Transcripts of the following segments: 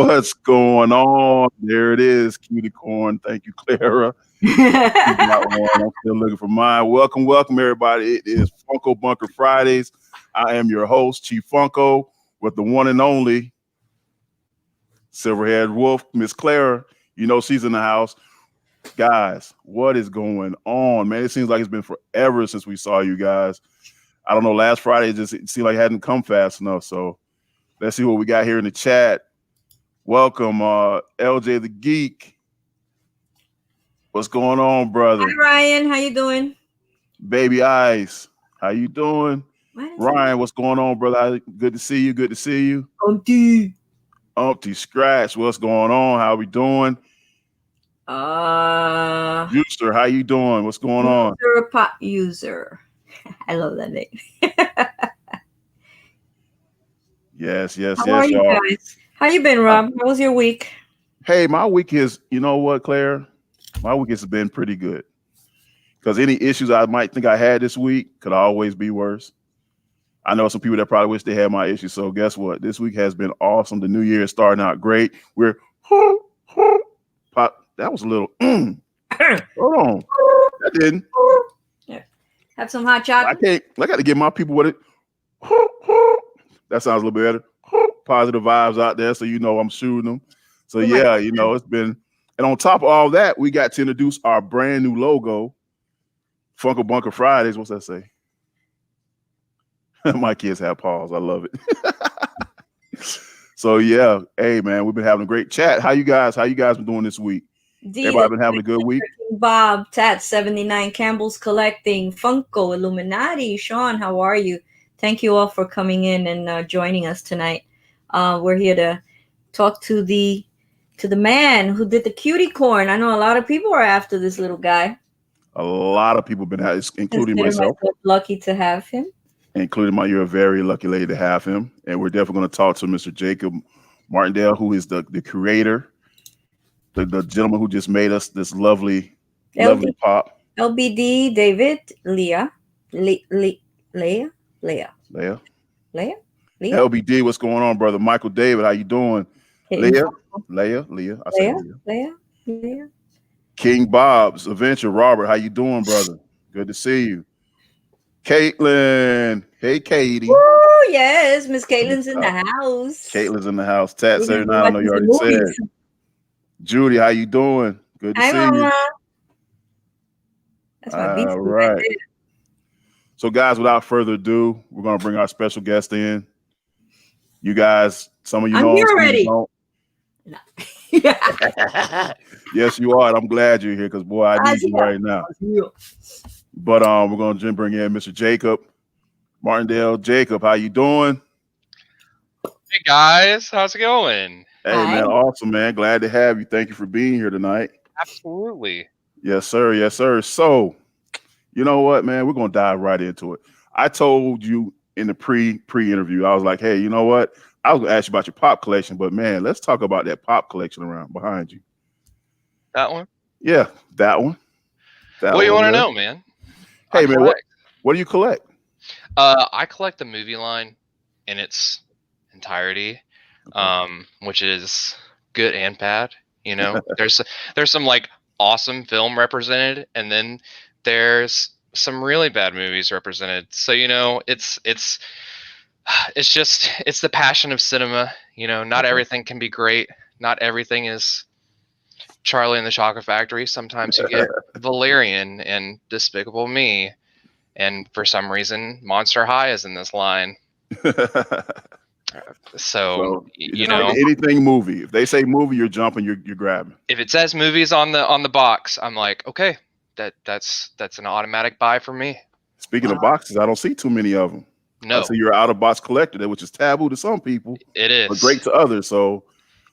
What's going on? There it is, cutie corn. Thank you, Clara. You got one. I'm still looking for mine. Welcome, everybody. It is Funko Bunker Fridays. I am your host, Chief Funko, with the one and only Silverhead Wolf, Miss Clara. You know she's in the house. Guys, what is going on, man? It seems like it's been forever since we saw you guys. I don't know, last Friday it seemed like it hadn't come fast enough. So let's see what we got here in the chat. Welcome, LJ the Geek. What's going on, brother? Hi, Ryan. How you doing? Baby Ice, how you doing? Ryan, what's going on, brother? Good to see you. Good to see you. Umpty Scratch, what's going on? How we doing? User, how you doing? What's going on? Pot user. I love that name. Yes, How are you guys? How you been, Rob? How was your week? Hey, my week is, you know what, Claire? My week has been pretty good. Because any issues I might think I had this week could always be worse. I know some people that probably wish they had my issues. So guess what? This week has been awesome. The new year is starting out great. We're pop. That was a little. Hold on. That didn't. Yeah. Have some hot chocolate. I got to give my people what it. That sounds a little better. Positive vibes out there, so you know I'm shooting them. So yeah, you know it's been. And on top of all that, we got to introduce our brand new logo, Funko Bunker Fridays. What's that say? My kids have paws. I love it. So yeah, hey man, we've been having a great chat. How you guys been doing this week? Everybody been having a good week? Bob, Tat 79, Campbell's Collecting, Funko, Illuminati. Sean, how are you? Thank you all for coming in and joining us tonight. We're here to talk to the man who did the cutie corn. I know a lot of people are after this little guy. A lot of people been including myself. Lucky to have him. Including you're a very lucky lady to have him. And we're definitely going to talk to Mr. Jacob Martindale, who is the creator, the gentleman who just made us this lovely pop. LBD, David, Leah. LBD, what's going on, brother? Michael David, how you doing? Leah. I said Leah. King Bob's Adventure, Robert, how you doing, brother? Good to see you. Caitlin, hey Katie. Oh yes, Miss Caitlin's in the house. Caitlin's in the house. Tat 79, I know you already said. Judy, how you doing? Good to see you. That's my beast. All right. So guys, without further ado, we're gonna bring our special guest in. You guys, some of you know. I'm here already. No. Yes, you are. I'm glad you're here because boy, I need you right now. But we're gonna bring in Mr. Jacob Martindale. Jacob, how you doing? Hey guys, how's it going? Hey man, awesome man. Glad to have you. Thank you for being here tonight. Absolutely. Yes, sir. Yes, sir. So, you know what, man? We're gonna dive right into it. I told you in the pre-interview, I was like, hey, you know what? I was gonna ask you about your pop collection, but man, let's talk about that pop collection around behind you. That one? Yeah, that one. What do you want to know, man? Hey man, what do you collect? I collect the movie line in its entirety, which is good and bad. You know, there's some like awesome film represented, and then there's some really bad movies represented. So you know, it's the passion of cinema. You know, not everything can be great. Not everything is Charlie and the Chocolate Factory. Sometimes you get Valerian and Despicable Me. And for some reason, Monster High is in this line. So you know, anything movie. If they say movie, you're jumping, you're grabbing. If it says movies on the box, I'm like, okay, that's an automatic buy for me. Speaking of boxes, I don't see too many of them. No, so you're out of box collector, which is taboo to some people. It is, but great to others. So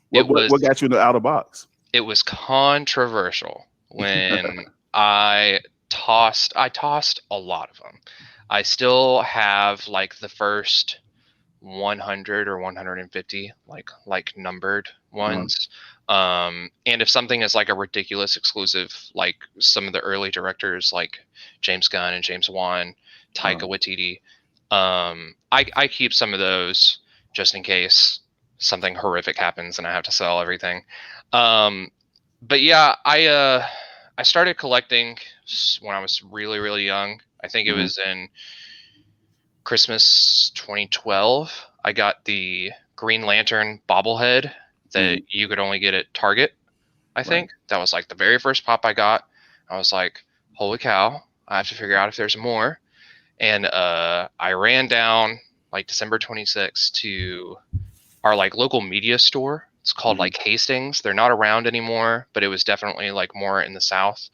what got you in the out of box? It was controversial when I tossed a lot of them. I still have like the first 100 or 150 like numbered ones. And if something is like a ridiculous exclusive, like some of the early directors like James Gunn and James Wan, Taika Waititi, I keep some of those just in case something horrific happens and I have to sell everything. But yeah, I started collecting when I was really, really young. I think it was in Christmas 2012. I got the Green Lantern bobblehead that you could only get at Target. I think that was like the very first pop I got. I was like, holy cow, I have to figure out if there's more. And I ran down like December 26th to our like local media store. It's called like Hastings. They're not around anymore, but it was definitely like more in the South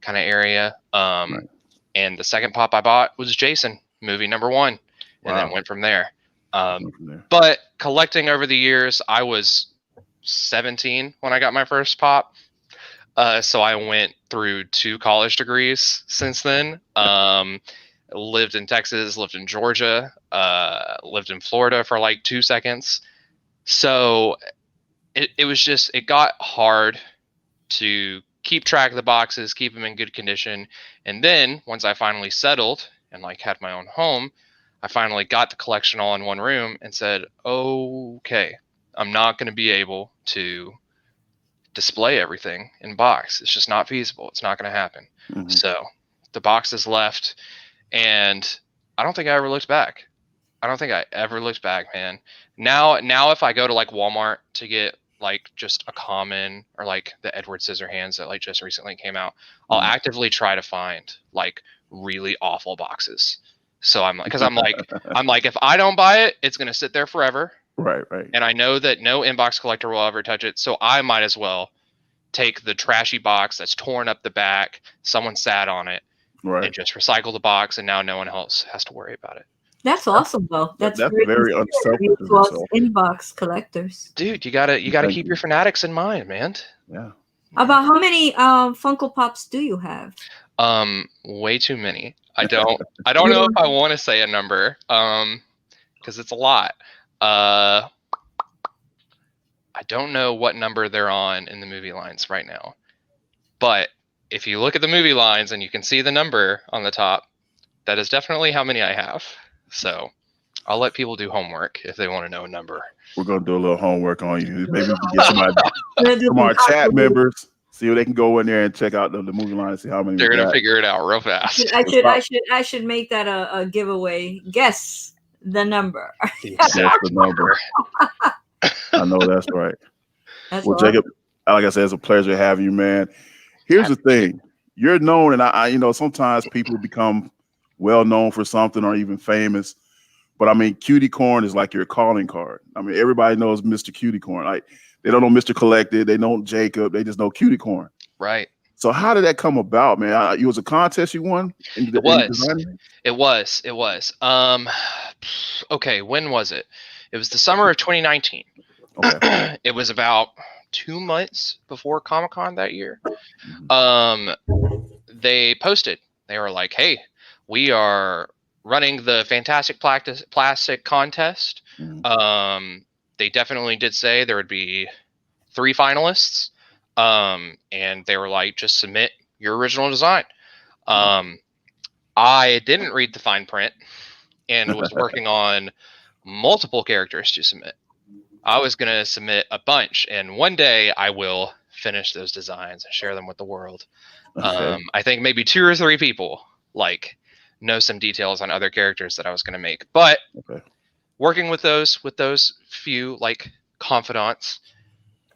kind of area. And the second pop I bought was Jason, movie number 1, and then went from there. But collecting over the years, I was 17 when I got my first pop. So I went through 2 college degrees since then. Lived in Texas, lived in Georgia, lived in Florida for like 2 seconds. So it was just, it got hard to keep track of the boxes, keep them in good condition. And then once I finally settled and like had my own home, I finally got the collection all in one room and said, okay, I'm not going to be able to display everything in box. It's just not feasible. It's not going to happen. So the box is left, and I don't think I ever looked back. I don't think I ever looked back, man. Now if I go to like Walmart to get like just a common or like the Edward Scissorhands that like just recently came out, I'll actively try to find like really awful boxes. So I'm like, I'm like, if I don't buy it, it's gonna sit there forever. Right. And I know that no inbox collector will ever touch it, so I might as well take the trashy box that's torn up the back, someone sat on it, and just recycle the box, and now no one else has to worry about it. That's awesome, though. That's very unselfish of yourself. Inbox collectors. Dude, you gotta keep your fanatics in mind, man. Yeah. About how many Funko Pops do you have? Way too many. I don't know if I want to say a number, because it's a lot. I don't know what number they're on in the movie lines right now, but if you look at the movie lines and you can see the number on the top, that is definitely how many I have. So I'll let people do homework if they want to know a number. We're going to do a little homework on you. Maybe we can get somebody from our chat members, see if they can go in there and check out the movie line and see how many. They're going to figure it out real fast. I should make that a giveaway. Guess the number. Guess the number. I know that's right. Well, Jacob, like I said, it's a pleasure having you, man. Here's the thing. You're known, and I sometimes people become well known for something or even famous. But I mean, Cutie Corn is like your calling card. I mean, everybody knows Mr. Cutie Corn. Like, they don't know Mr. Collected, they know Jacob, they just know Cutie Corn. Right. So how did that come about, man? It was a contest you won? It was. Okay, when was it? It was the summer of 2019. Okay. It was about 2 months before Comic-Con that year. They posted. They were like, hey, we are running the Fantastic Plastic contest. They definitely did say there would be 3 finalists. And they were like, just submit your original design. I didn't read the fine print and was working on multiple characters to submit. I was going to submit a bunch, and one day I will finish those designs and share them with the world. Okay. I think maybe 2 or 3 people know some details on other characters that I was going to make, but working with those few confidants,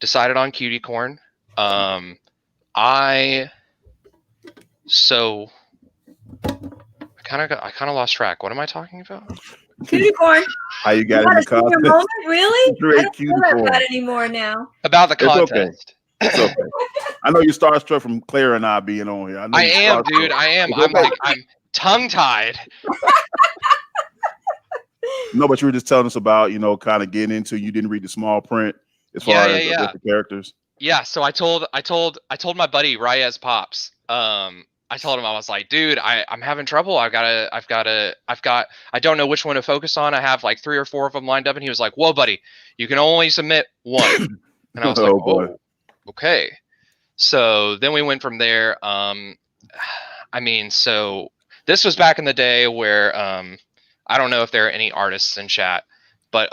decided on Cutie Corn. I kind of lost track. What am I talking about? Cutie Corn. How you got in the contest? Moment, really? I don't feel like that anymore now. About the contest. It's okay. I know you're starstruck from Claire and I being on here. I am, dude. I am. I'm tongue-tied. No, but you were just telling us about, kind of getting into. You didn't read the small print as far as the characters. Yeah. So I told my buddy Reyes Pops. I told him, I was like, dude, I'm having trouble. I don't know which one to focus on. I have 3 or 4 of them lined up. And he was like, whoa, buddy, you can only submit 1. And I was like, oh, okay. So then we went from there. So this was back in the day where, I don't know if there are any artists in chat, but,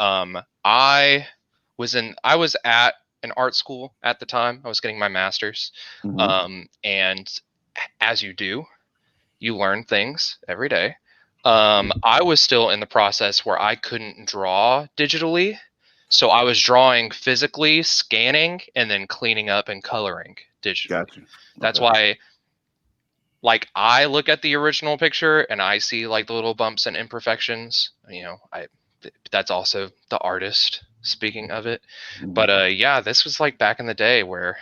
I was at an art school at the time. I was getting my master's. And as you do, you learn things every day. I was still in the process where I couldn't draw digitally. So I was drawing physically, scanning, and then cleaning up and coloring digitally. Gotcha. That's why, like, I look at the original picture and I see like the little bumps and imperfections. You know, that's also the artist speaking of it. But yeah, this was like back in the day where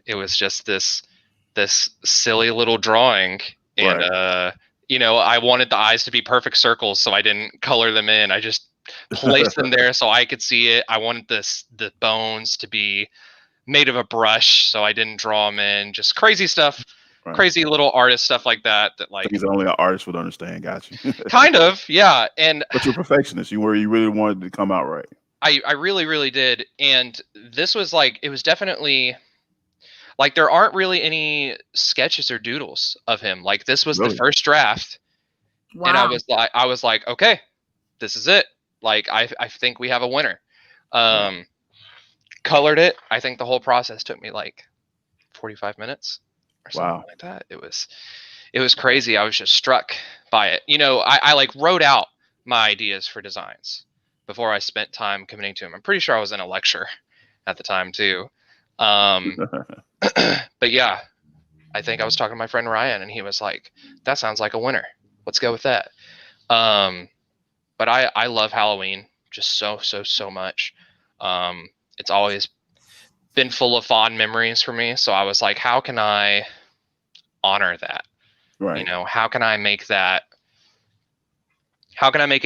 it was just this silly little drawing, and you know, I wanted the eyes to be perfect circles, so I didn't color them in. I just placed them there so I could see it. I wanted the bones to be made of a brush, so I didn't draw them in. Just crazy stuff, crazy little artist stuff like that. That like things that only an artist would understand. Gotcha. Kind of, yeah. And but you're a perfectionist. You really wanted to come out right. I really did. And this was like, it was definitely like, there aren't really any sketches or doodles of him. Like, this was the first draft. Wow. And I was like, okay, this is it. Like, I think we have a winner. Colored it. I think the whole process took me like 45 minutes or something like that. It was crazy. I was just struck by it. You know, I like wrote out my ideas for designs before I spent time committing to them. I'm pretty sure I was in a lecture at the time too. But yeah, I think I was talking to my friend Ryan, and he was like, that sounds like a winner. Let's go with that. But I love Halloween just so much. It's always been full of fond memories for me. So I was like, how can I honor that? Right. You know, how can I make a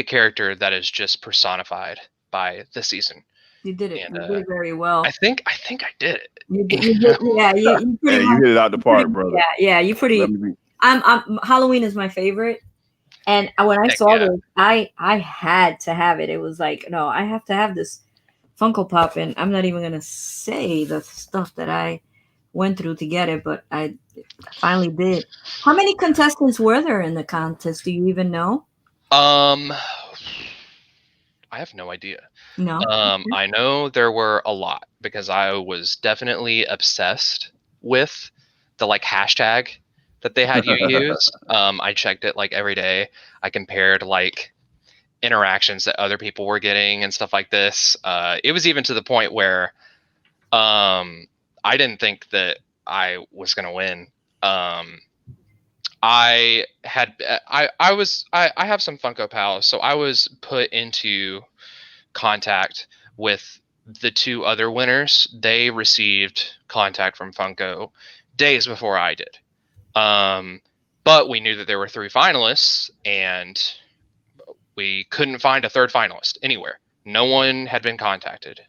character that is just personified by the season? You did it. And, you did it very well. I think I did it. You hit it out the park, brother. Yeah. You pretty. I'm Halloween is my favorite, and when I saw this, I had to have it. It was like, no, I have to have this Funko Pop, and I'm not even gonna say the stuff that I went through to get it, but I finally did. How many contestants were there in the contest? Do you even know? I have no idea. No. I know there were a lot because I was definitely obsessed with the like hashtag that they had you use. I checked it like every day. I compared like interactions that other people were getting and stuff like this. It was even to the point where I didn't think that I was gonna win. I have some Funko Pals, so I was put into contact with the two other winners. They received contact from Funko days before I did. But we knew that there were 3 finalists, and we couldn't find a third finalist anywhere. No one had been contacted.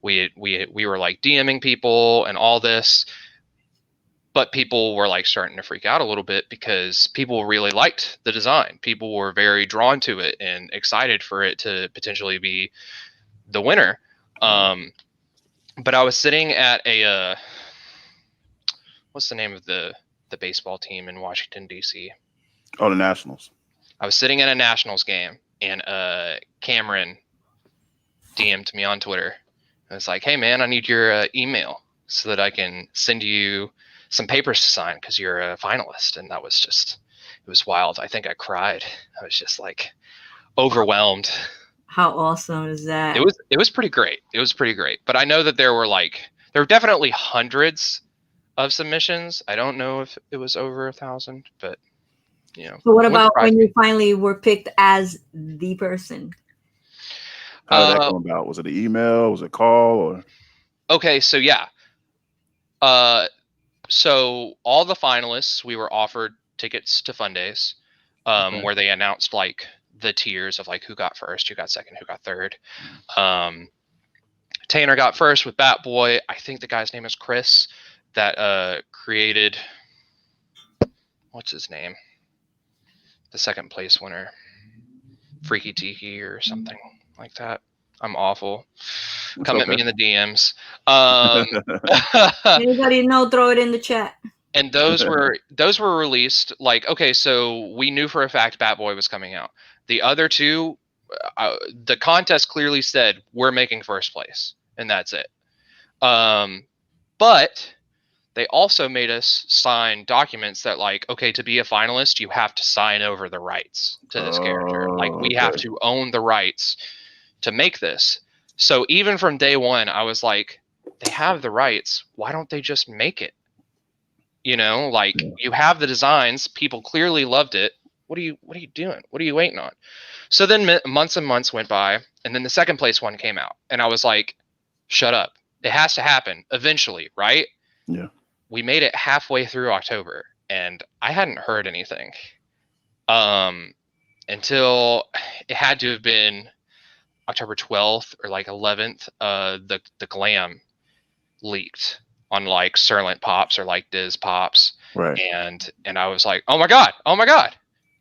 We were like DMing people and all this. But people were like starting to freak out a little bit because people really liked the design. People were very drawn to it and excited for it to potentially be the winner. But I was sitting at a what's the name of the baseball team in Washington, D.C.? Oh, the Nationals. I was sitting at a Nationals game, and Cameron DM'd me on Twitter. I was like, hey, man, I need your email so that I can send you some papers to sign because you're a finalist. And that was just, it was wild. I think I cried. I was just like overwhelmed. How awesome is that? It was pretty great. It was pretty great. But I know that there were definitely hundreds of submissions. I don't know if it was over 1,000, but you know. So what about when you finally were picked as the person? How did that come about? Was it an email? Was it a call? Or? Okay, so yeah. So all the finalists, we were offered tickets to Fun Days, where they announced like the tiers of like who got first, who got second, who got third. Tanner got first with Bat Boy. I think the guy's name is Chris that created, what's his name? The second place winner, Freaky Tiki or something like that. I'm awful. Come at me in the DMs. Anybody know? Throw it in the chat. And those were released like, okay, so we knew for a fact Bat Boy was coming out. The other two the contest clearly said we're making first place, and that's it. But they also made us sign documents that, like, okay, to be a finalist, you have to sign over the rights to this character. Like, we have to own the rights to make this. So even from day one, I was like, they have the rights. Why don't they just make it? You know, like, you have the designs. People clearly loved it. What are you doing? What are you waiting on? So then months and months went by, and then the second place one came out, and I was like, shut up. It has to happen eventually, right? Yeah. We made it halfway through October, and I hadn't heard anything until it had to have been October 12th or like 11th. The glam leaked on like Serlent Pops or like Diz Pops, right? And I was like, oh my god,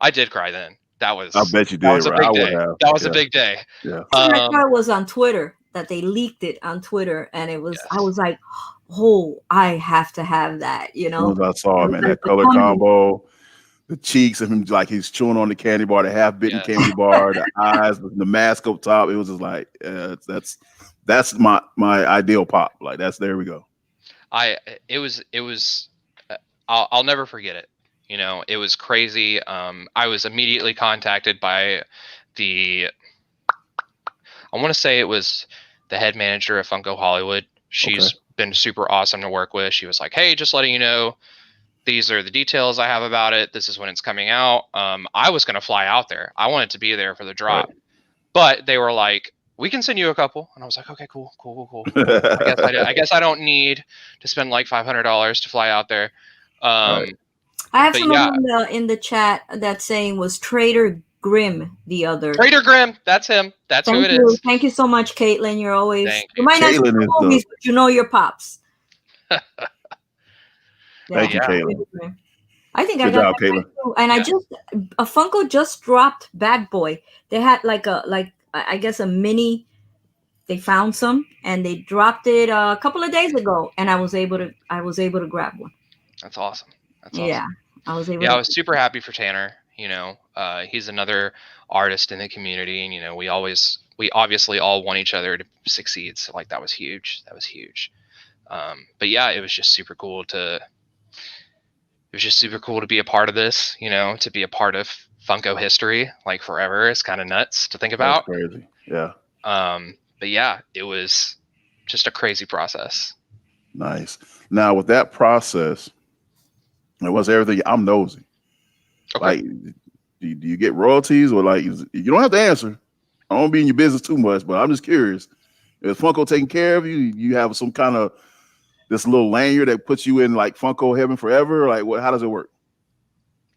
I did cry then. That was, I bet you did. That was a big day. Have. That was a big day. Yeah. I thought it was on Twitter that they leaked it on Twitter, and it was. Yes. I was like, oh, I have to have that. You know, as soon as I saw it, man, that color combo, the cheeks of him, like he's chewing on the candy bar, the half-bitten candy bar, the eyes, the mask up top. It was just like, that's my ideal pop. Like there we go. I'll never forget it. You know, it was crazy. I was immediately contacted by I want to say it was the head manager of Funko Hollywood. She's been super awesome to work with. She was like, hey, just letting you know, these are the details I have about it. This is when it's coming out. I was going to fly out there. I wanted to be there for the drop. Right. But they were like, we can send you a couple. And I was like, okay, cool. I guess I don't need to spend like $500 to fly out there. Right. I have someone in the chat that's saying was Trader Grimm the other. Trader Grimm, that's him. That's who it is. Thank you so much, Caitlin. You're always you might not know movies, but you know your pops. Thank you, Caitlin. I think I got that too. And I just Funko just dropped Bad Boy. They had I guess a mini. They found some and they dropped it a couple of days ago, and I was able to grab one. That's awesome. Yeah, I was able. Yeah, I was super happy for Tanner. You know, he's another artist in the community, and you know, we obviously all want each other to succeed. So like that was huge. But yeah, it was just super cool to be a part of this. You know, to be a part of Funko history, like forever. It's kind of nuts to think about. That's crazy. Yeah. But yeah, it was just a crazy process. Nice. Now with that process, it was everything. I'm nosy. Okay. Like, do you get royalties or like you don't have to answer? I don't be in your business too much, but I'm just curious. Is Funko taking care of you? You have some kind of this little lanyard that puts you in like Funko heaven forever? Like what? How does it work?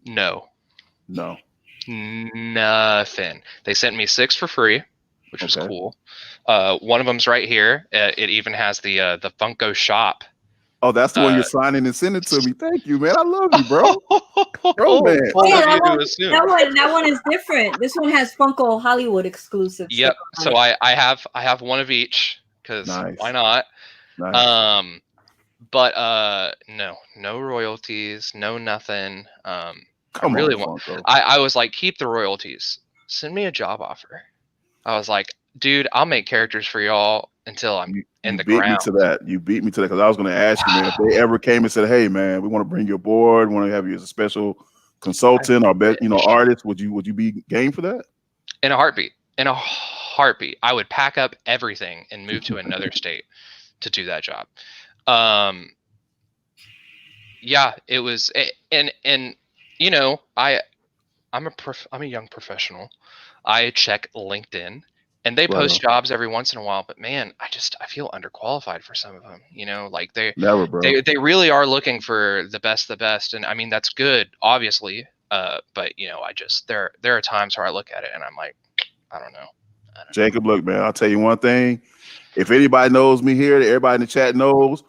No. Nothing. They sent me 6 for free, which was cool. One of them's right here. It even has the Funko shop. Oh, that's the one you're signing and sending to me. Thank you, man. I love you, bro. Bro, man. That one is different. This one has Funko Hollywood exclusives. Yep. So I have one of each because why not? Nice. But no royalties, no nothing. I was like, keep the royalties. Send me a job offer. I was like, dude, I'll make characters for y'all until I'm in the ground. You beat me to that because I was going to ask you, man, if they ever came and said, hey, man, we want to bring you aboard, want to have you as a special consultant or artist, would you be game for that? In a heartbeat. I would pack up everything and move to another state to do that job. Yeah, it was, and you know, I'm a young professional. I check LinkedIn. And they post jobs every once in a while, but man, I feel underqualified for some of them. You know, like they really are looking for the best, and I mean that's good, obviously. But you know, there are times where I look at it and I'm like, I don't know. Jacob, look, man, I'll tell you one thing. If anybody knows me here, everybody in the chat knows,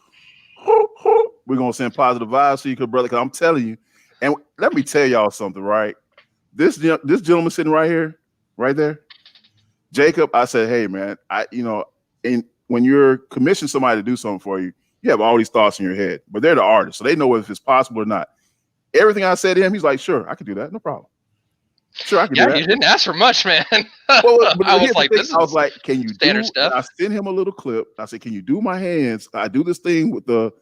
we're gonna send positive vibes to you, brother. Because I'm telling you, and let me tell y'all something, right? This gentleman sitting right here, right there. Jacob, I said, hey, man, when you're commissioning somebody to do something for you, you have all these thoughts in your head, but they're the artist, so they know if it's possible or not. Everything I said to him, he's like, sure, I can do that, no problem. Sure, I can do Yeah, that. you didn't ask for much, man. Well, but I was here's the like, thing. this I was is like, can you standard do? stuff. I sent him a little clip. I said, can you do my hands? I do this thing with the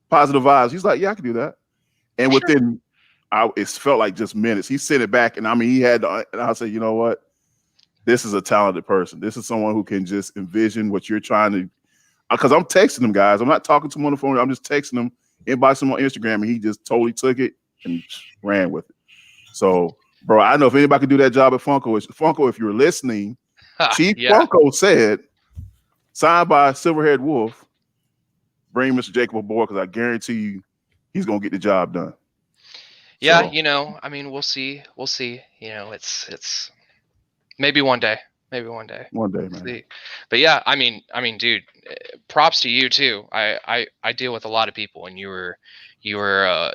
positive vibes. He's like, yeah, I can do that. And Sure. within, it felt like just minutes. He sent it back, and I mean, he had. And I said, you know what? This is a talented person. This is someone who can just envision what you're trying to. Because I'm texting him, guys. I'm not talking to him on the phone. I'm just texting him, inboxing him on Instagram, and he just totally took it and ran with it. So, bro, I know if anybody could do that job at Funko, it's Funko. If you're listening, Chief Yeah. Funko said, signed by Silverhead Wolf, bring Mr. Jacob aboard because I guarantee you he's gonna get the job done. Yeah, So, you know, I mean, we'll see. We'll see. You know, it's maybe one day. Maybe one day. one day, We'll man. see. But yeah, I mean, dude, props to you too. I deal with a lot of people, and you were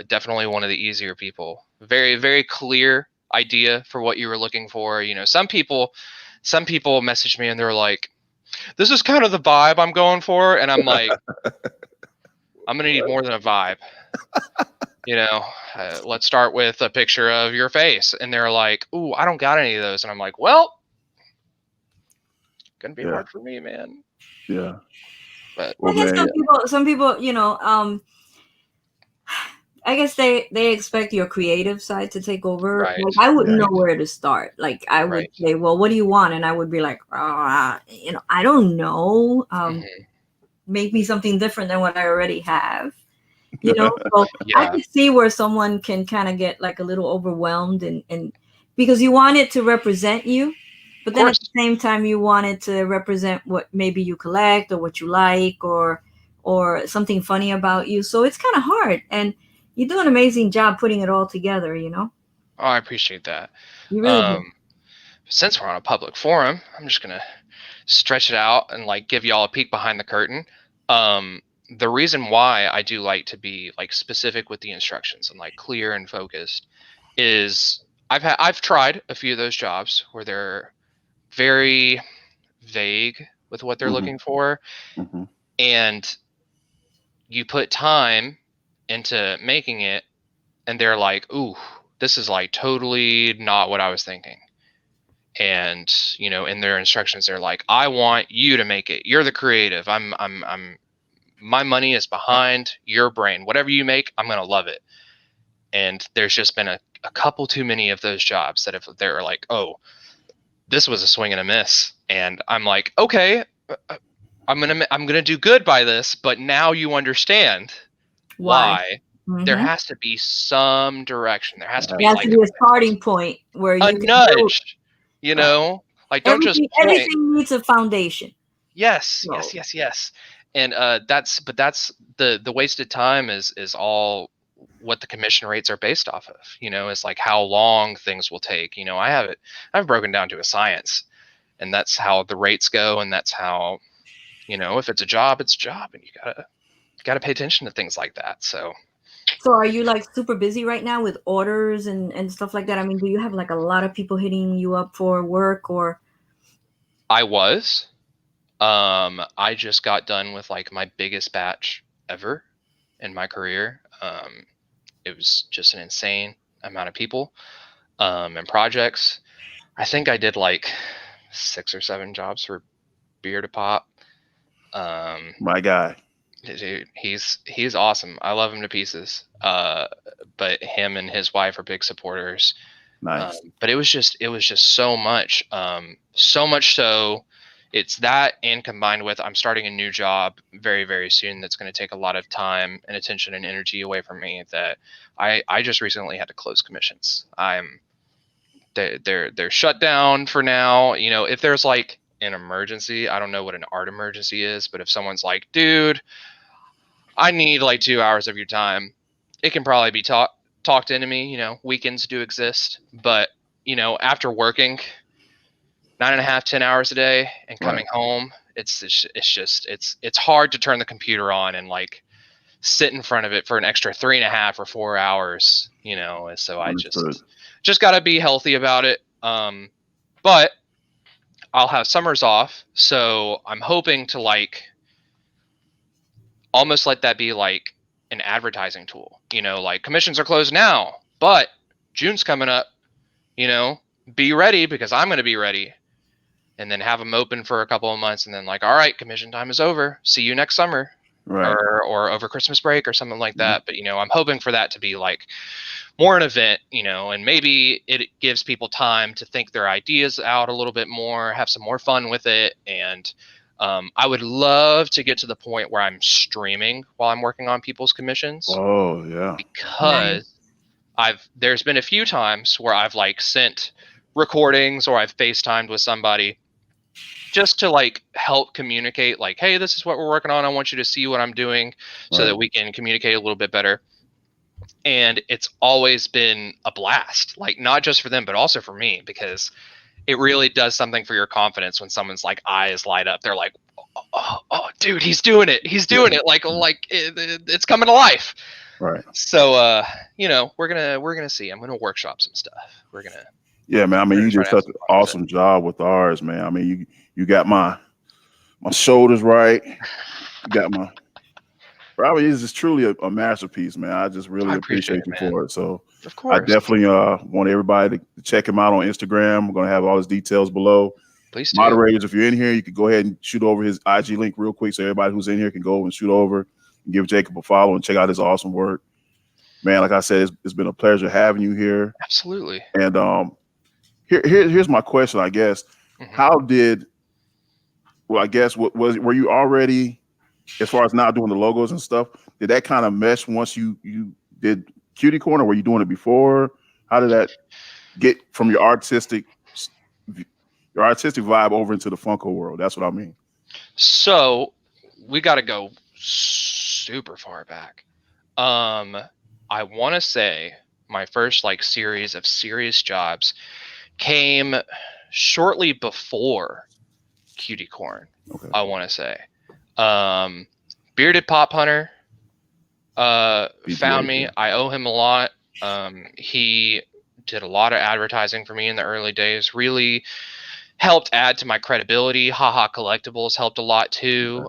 definitely one of the easier people. Very, very clear idea for what you were looking for. You know, some people message me and they're like, "This is kind of the vibe I'm going for," and I'm like, "I'm gonna need more than a vibe." You know, let's start with a picture of your face, and they're like, "Ooh, I don't got any of those," and I'm like, "Well, gonna be hard for me, man." Yeah. But I Well, guess man, some people, I guess they expect your creative side to take over. right, Like I wouldn't know right. where to start. Like I would right. say, well, what do you want? And I would be like, I don't know. Mhm. Make me something different than what I already have. So I Yeah, can see where someone can kind of get like a little overwhelmed and because you want it to represent you, but of then at course. the same time you want it to represent what maybe you collect or what you like or something funny about you. So it's kind of hard, and you do an amazing job putting it all together. Oh, I appreciate that. You really do. Um, since we're on a public forum, I'm just gonna stretch it out and like give y'all a peek behind the curtain. Um, the reason why I do like to be like specific with the instructions and like clear and focused is I've tried a few of those jobs where they're very vague with what they're Mm-hmm. looking for, Mm-hmm. and you put time into making it, and they're like, "Ooh, this is like totally not what I was thinking." And you know, in their instructions, they're like, "I want you to make it. You're the creative. I'm. My money is behind your brain. Whatever you make, I'm gonna love it." And there's just been a couple too many of those jobs that if they're like, "Oh, this was a swing and a miss," and I'm like, "Okay, I'm gonna do good by this," but now you understand Why? why. There Mm-hmm. has to be some direction. There has to It be has to like be a starting point where a you can build. nudge, you Right. know? Like don't just point. Everything needs a foundation. Yes, yes, So yes, yes. And that's the wasted time is all what the commission rates are based off of. You know, it's like how long things will take. You know, I've broken down to a science, and that's how the rates go, and that's how, you know, if it's a job, it's a job, and you gotta pay attention to things like that. So So are you like super busy right now with orders and stuff like that? I mean, do you have like a lot of people hitting you up for work or I was. I just got done with like my biggest batch ever in my career. It was just an insane amount of people and projects. I think I did like 6 or 7 jobs for Beer to Pop. Um, My guy. dude, he's awesome. I love him to pieces. But him and his wife are big supporters. Nice. But it was just so much so it's that, and combined with I'm starting a new job very, very soon that's going to take a lot of time and attention and energy away from me, that I just recently had to close commissions. They're shut down for now. You know, if there's like an emergency, I don't know what an art emergency is, but if someone's like, dude, I need like 2 hours of your time, it can probably be talked into me. You know, weekends do exist, but you know, after working 9.5, 10 hours a day and coming Right. home, it's hard to turn the computer on and like sit in front of it for an extra 3.5 or 4 hours, you know. And so I Understood. just got to be healthy about it. But I'll have summers off, so I'm hoping to like almost let that be like an advertising tool. You know, like commissions are closed now, but June's coming up. you know, be ready because I'm going to be ready. And then have them open for a couple of months and then like, all right, commission time is over. See you next summer. Right. Or over Christmas break or something like Mhm. that. But, you know, I'm hoping for that to be like more an event, you know, and maybe it gives people time to think their ideas out a little bit more, have some more fun with it. And I would love to get to the point where I'm streaming while I'm working on people's commissions, Oh yeah. because there's been a few times where I've like sent recordings or I've FaceTimed with somebody just to like help communicate like, hey, this is what we're working on. I want you to see what I'm doing so that Right. we can communicate a little bit better. And it's always been a blast, like not just for them, but also for me, because it really does something for your confidence when someone's like eyes light up. They're like, oh dude, he's doing it. He's doing it. Like it's coming to life. Right. So, you know, we're going to see, I'm going to workshop some stuff. Yeah, man. I mean, We're you gonna try did to have such some an fun with it. awesome job with ours, man. I mean, you got my shoulders right. You got my probably is just truly a masterpiece, man. I just I really appreciate appreciate it, you man. for it. So Of I course. definitely want everybody to check him out on Instagram. We're gonna have all his details below. Please do. Moderators, if you're in here, you could go ahead and shoot over his IG link real quick, so everybody who's in here can go and shoot over and give Jacob a follow and check out his awesome work. Man, like I said, it's been a pleasure having you here. Absolutely. And here's my question, I guess. Mhm. How did well, I guess were you already, as far as now doing the logos and stuff, did that kind of mesh once you did Cutie Corner? Were you doing it before? How did that get from your artistic vibe over into the Funko world? That's what I mean. So we got to go super far back. I want to say my first like series of serious jobs came shortly before Cutie Corn. Okay. I want to say, Bearded Pop Hunter found me. Yeah. I owe him a lot. He did a lot of advertising for me in the early days. Really helped add to my credibility. Haha Collectibles helped a lot too.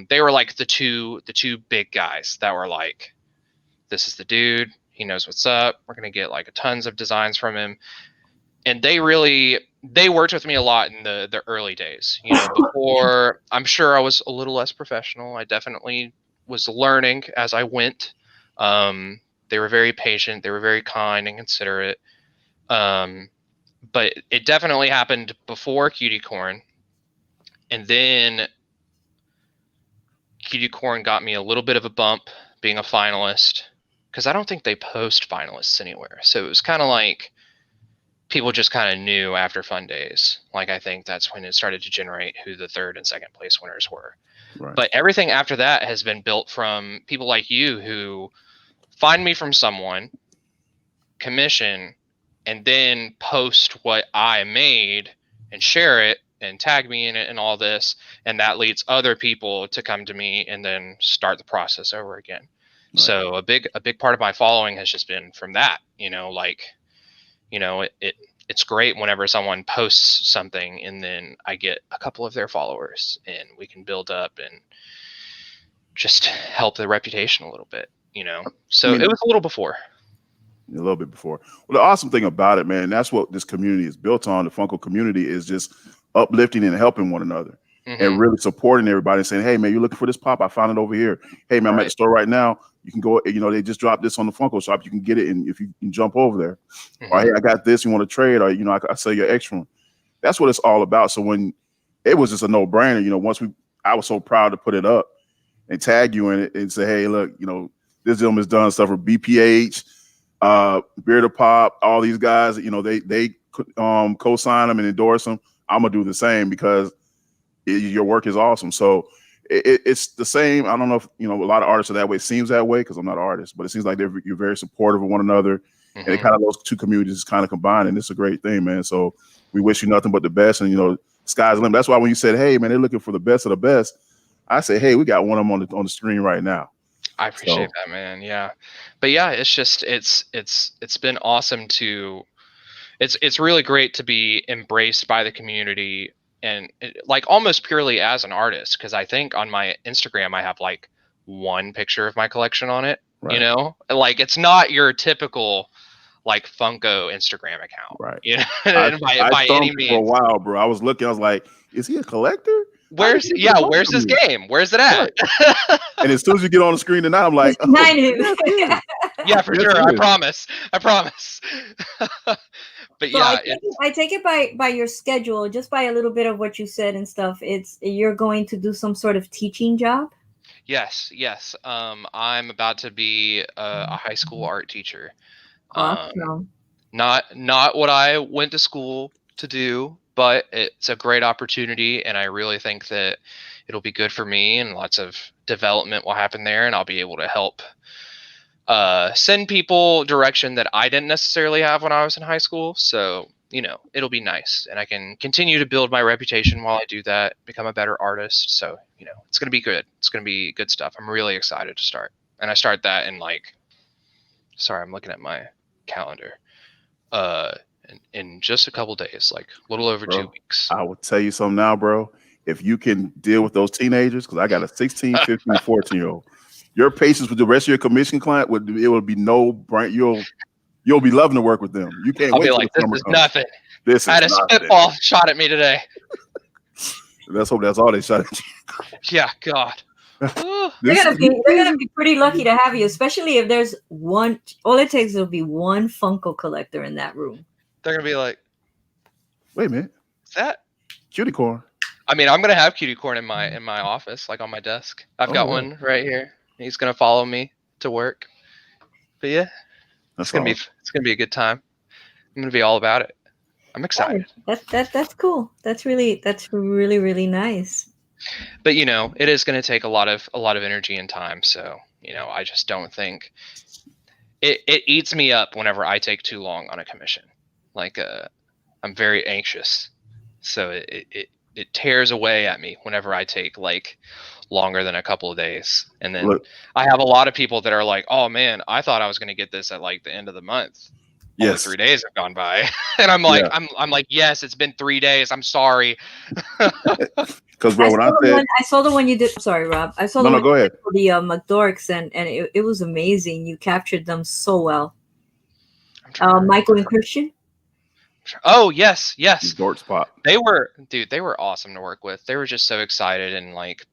They were like the two big guys that were like, this is the dude. He knows what's up. We're gonna get like tons of designs from him. And they worked with me a lot in the early days. You know, before I'm sure I was a little less professional. I definitely was learning as I went. They were very patient. They were very kind and considerate. But it definitely happened before Cutie Corn. And then Cutie Corn got me a little bit of a bump being a finalist, because I don't think they post finalists anywhere. So it was kind of like people just kind of knew after Fun Days. Like, I think that's when it started to generate who the third and second place winners were. Right. But everything after that has been built from people like you who find me from someone, commission, and then post what I made and share it and tag me in it and all this. And that leads other people to come to me and then start the process over again. Right. So a big part of my following has just been from that, you know, like, you know, it's great whenever someone posts something and then I get a couple of their followers and we can build up and just help the reputation a little bit, you know. So I mean, it was a little before. A little bit before. Well, the awesome thing about it, man, that's what this community is built on. The Funko community is just uplifting and helping one another and really supporting everybody and saying, hey, man, you're looking for this pop? I found it over here. Hey, man, I'm at the store right now. You can go, you know, they just dropped this on the Funko shop. You can get it, and if you can jump over there. Or, hey, I got this. You want to trade? Or, you know, I sell you an extra one. That's what it's all about. So when it was just a no-brainer, you know, I was so proud to put it up and tag you in it and say, hey, look, you know, this gentleman's done stuff for BPH, Bearded Pop, all these guys, you know, they co-sign them and endorse them. I'm gonna do the same because your work is awesome. So it's the same. I don't know if, you know, a lot of artists are that way. It seems that way because I'm not an artist, but it seems like you're very supportive of one another. And it kind of, those two communities kind of combine, and it's a great thing, man. So we wish you nothing but the best, and, you know, sky's the limit. That's why when you said, hey, man, they're looking for the best of the best, I say, hey, we got one of them on the screen right now. I appreciate that, man. Yeah. But yeah, it's just, it's been awesome to, it's really great to be embraced by the community and like almost purely as an artist. Cause I think on my Instagram, I have like one picture of my collection on it, you know, like it's not your typical like Funko Instagram account, Right. you know, I by any thumped for a means. while, bro. I was looking. I was like, "Is he a collector? How did Where's he get a bunch where's of this them?" game? Where's it at? Right. And as soon as you get on the screen tonight, I'm like, It's "Oh, behind him. yes, it is. Yeah, for Yes, sure. it I is." promise. I promise. But So yeah, it's I take it by your schedule, just by a little bit of what you said and stuff. It's you're going to do some sort of teaching job. yes. I'm about to be a high school art teacher. Um, Awesome. not what I went to school to do, but it's a great opportunity, and I really think that it'll be good for me, and lots of development will happen there, and I'll be able to help send people direction that I didn't necessarily have when I was in high school. So, it'll be nice, and I can continue to build my reputation while I do that, become a better artist. So, it's going to be good. It's going to be good stuff. I'm really excited to start. And I start that in sorry, I'm looking at my calendar. Uh, in just a couple days, like a little over 2 Bro, weeks. I will tell you something now, bro. If you can deal with those teenagers, because I got a 16, 15, 14-year-old, your patience with the rest of your commission client would be no brain. You'll be loving to work with them. You can't I'll wait be till like, the this summer is comes. nothing. This I had a is nothing. spitball shot at me today. Let's hope that's all they shot at you. Yeah, God. Ooh. They're gonna be pretty lucky to have you, especially if there's one. All it takes will be one Funko collector in that room. They're gonna be like, Wait a minute, is that? cutie corn. I mean, I'm gonna have cutie corn in my office, like on my desk. I've got yeah. one right here. He's gonna follow me to work. But yeah, That's it's gonna be a good time. I'm gonna be all about it. I'm excited. That's cool. That's really really nice. But it is gonna take a lot of energy and time. So I just don't think it eats me up whenever I take too long on a commission. Like I'm very anxious, so it tears away at me whenever I take like longer than a couple of days. And then I have a lot of people that are like, "Oh man, I thought I was going to get this at like the end of the month. Only 3 days have gone by." And I'm like, I'm like, "Yes, it's been 3 days. I'm sorry." Because bro, I saw the one you did. Sorry, Rob. I saw the one go ahead. For the McDorks, and it was amazing. You captured them so well. Michael and Christian. Oh yes. Dorks pop. They were awesome to work with. They were just so excited and like.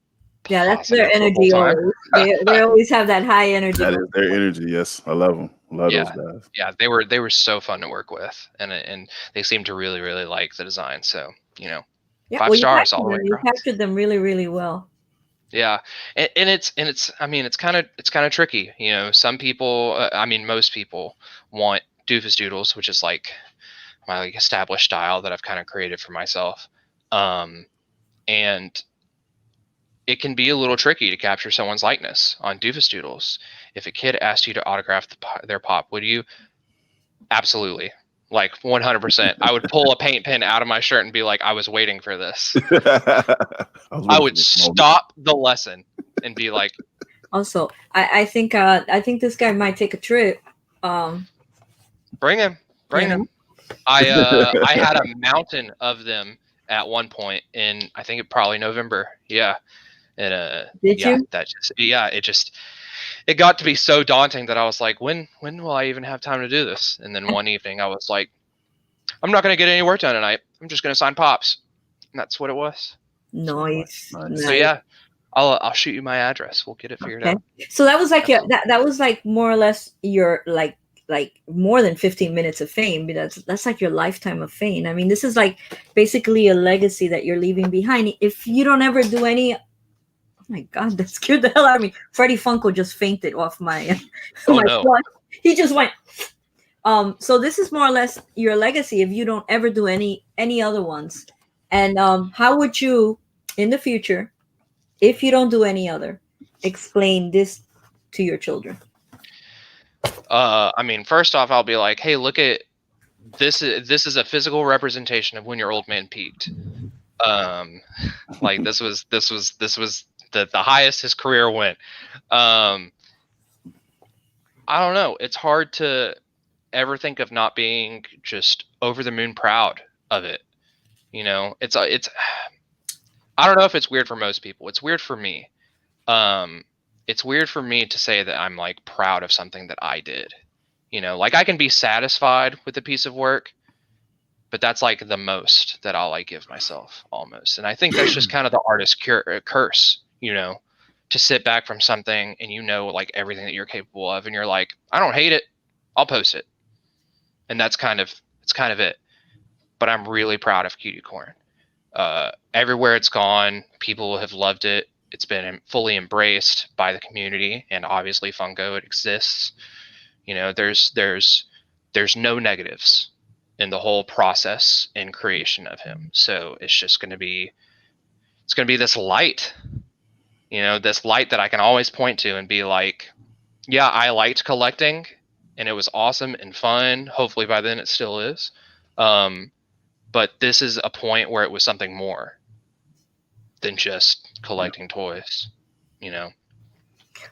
Yeah, that's their energy. Always. They always have that high energy. That is their energy. Yes, I love them. I love those guys. Yeah, they were so fun to work with, and they seemed to really really like the design. So 5 stars all the way You across. captured them really really well. Yeah, and it's I mean it's kind of tricky. Some people, I mean most people want doofus doodles, which is like my like established style that I've kind of created for myself, and it can be a little tricky to capture someone's likeness on doofus doodles. If a kid asked you to autograph their pop, would you? Absolutely. Like 100%. I would pull a paint pen out of my shirt and be like, I was waiting for this. I would stop the lesson and be like. Also, I think this guy might take a trip. Bring him. I had a mountain of them at one point in, I think probably November. Yeah. And did you? It got to be so daunting that I was like, when will I even have time to do this? And then one evening I was like, I'm not going to get any work done tonight. I'm just going to sign pops. And that's what it was. Nice. So yeah, I'll shoot you my address. We'll get it figured out. So that was like that was like more or less your like more than 15 minutes of fame. That's like your lifetime of fame. I mean, this is like basically a legacy that you're leaving behind. If you don't ever do any. Oh my God, that scared the hell out of me. Freddie Funko just fainted off my my front. He just went. So this is more or less your legacy if you don't ever do any other ones. And how would you in the future, if you don't do any other, explain this to your children? I mean, first off, I'll be like, hey, look at this. This is a physical representation of when your old man peaked. Like this was the highest his career went. I don't know. It's hard to ever think of not being just over the moon proud of it. It's I don't know if it's weird for most people. It's weird for me. It's weird for me to say that I'm like proud of something that I did. You know, like I can be satisfied with a piece of work, but that's like the most that I'll like give myself almost. And I think that's just kind of the artist curse, you know, to sit back from something and you know like everything that you're capable of, and you're like, I don't hate it, I'll post it, and that's kind of it. But I'm really proud of Cutie Corn. Everywhere it's gone, people have loved it. It's been fully embraced by the community, and obviously Funko, it exists. You know, there's no negatives in the whole process and creation of him. So it's just going to be this light, you know, this light that I can always point to and be like, yeah, I liked collecting and it was awesome and fun. Hopefully by then it still is. But this is a point where it was something more than just collecting toys, you know?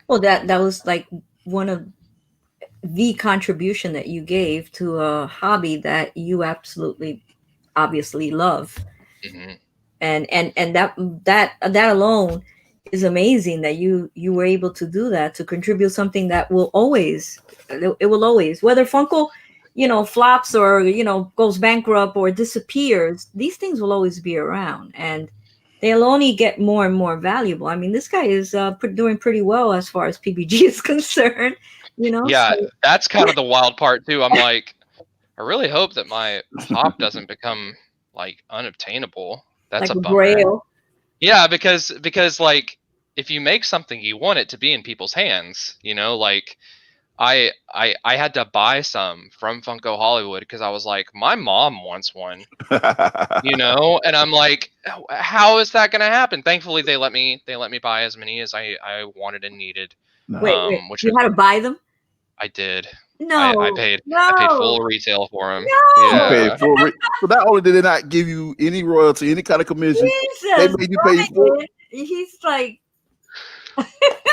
Well, that was like one of the contribution that you gave to a hobby that you absolutely obviously love. Mm-hmm. And that alone is amazing that you were able to do that, to contribute something that will always, it will always, whether Funko, you know, flops or, you know, goes bankrupt or disappears, these things will always be around, and they'll only get more and more valuable. I mean, this guy is doing pretty well as far as PBG is concerned, you know. Yeah, So, that's kind of the wild part too. I'm like, I really hope that my pop doesn't become like unobtainable. That's like a a bummer. grail. Yeah, because like if you make something, you want it to be in people's hands, you know, like I had to buy some from Funko Hollywood because I was like, my mom wants one, you know, and I'm like, how is that going to happen? Thankfully, they let me buy as many as I wanted and needed. Wait, Which you was, had to buy them? I did. No, I paid no, full retail for them. no. You Yeah. paid full so not only did they not give you any royalty, any kind of commission, they Jesus, made you pay full. Brian. He's like,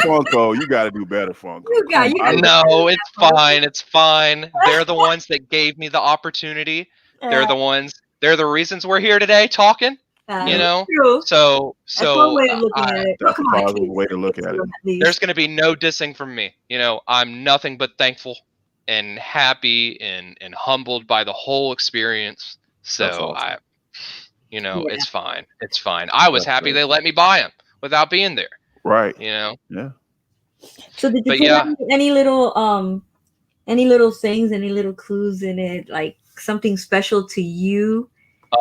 Funko, you got to do better, Funko. you got Come on. No, it's fine. It's fine. They're the ones that gave me the opportunity. They're the reasons we're here today talking, you know? true. So That's one way of looking at it. That's Come a on, positive kids, way to look kids at it. at least. there's going to be no dissing from me. You know, I'm nothing but thankful and happy and humbled by the whole experience. So That's awesome. you know, Yeah. it's fine. It's fine. I was That's happy great. they let me buy them without being there, Right. you know? Yeah. So did you But put yeah. any little things, any little clues in it, like something special to you?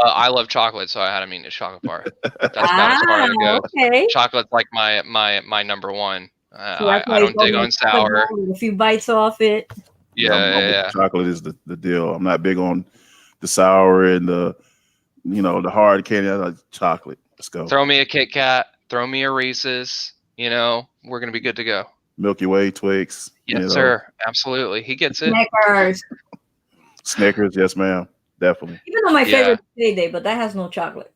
I love chocolate, so I had to mean the chocolate bar. That's about as far as it goes. Okay. Chocolate's like my number one. So that's why I he's don't dig holding on a chocolate sour. bar with a few bites off it. Yeah. Chocolate is the deal. I'm not big on the sour and the hard candy. I like chocolate. Let's go. Throw me a Kit Kat. Throw me a Reese's. You know, we're gonna be good to go. Milky Way, Twix. Yes, sir. Absolutely. He gets it. Snickers. Snickers, yes, ma'am. Definitely. Even though my favorite is Payday, but that has no chocolate.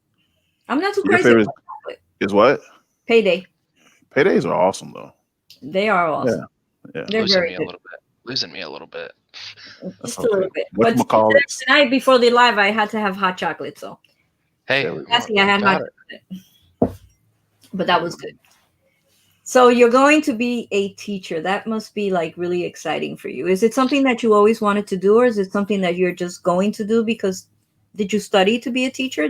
I'm not too Your crazy favorite about chocolate. is what? Payday. Paydays are awesome though. They are awesome. Yeah. They're Losing very me a good. little bit. Losing me a little bit. Just a little bit. What But tonight before the live, I had to have hot chocolate. So Hey, I had hot chocolate. But that was good. So you're going to be a teacher. That must be like really exciting for you. Is it something that you always wanted to do, or is it something that you're just going to do because did you study to be a teacher?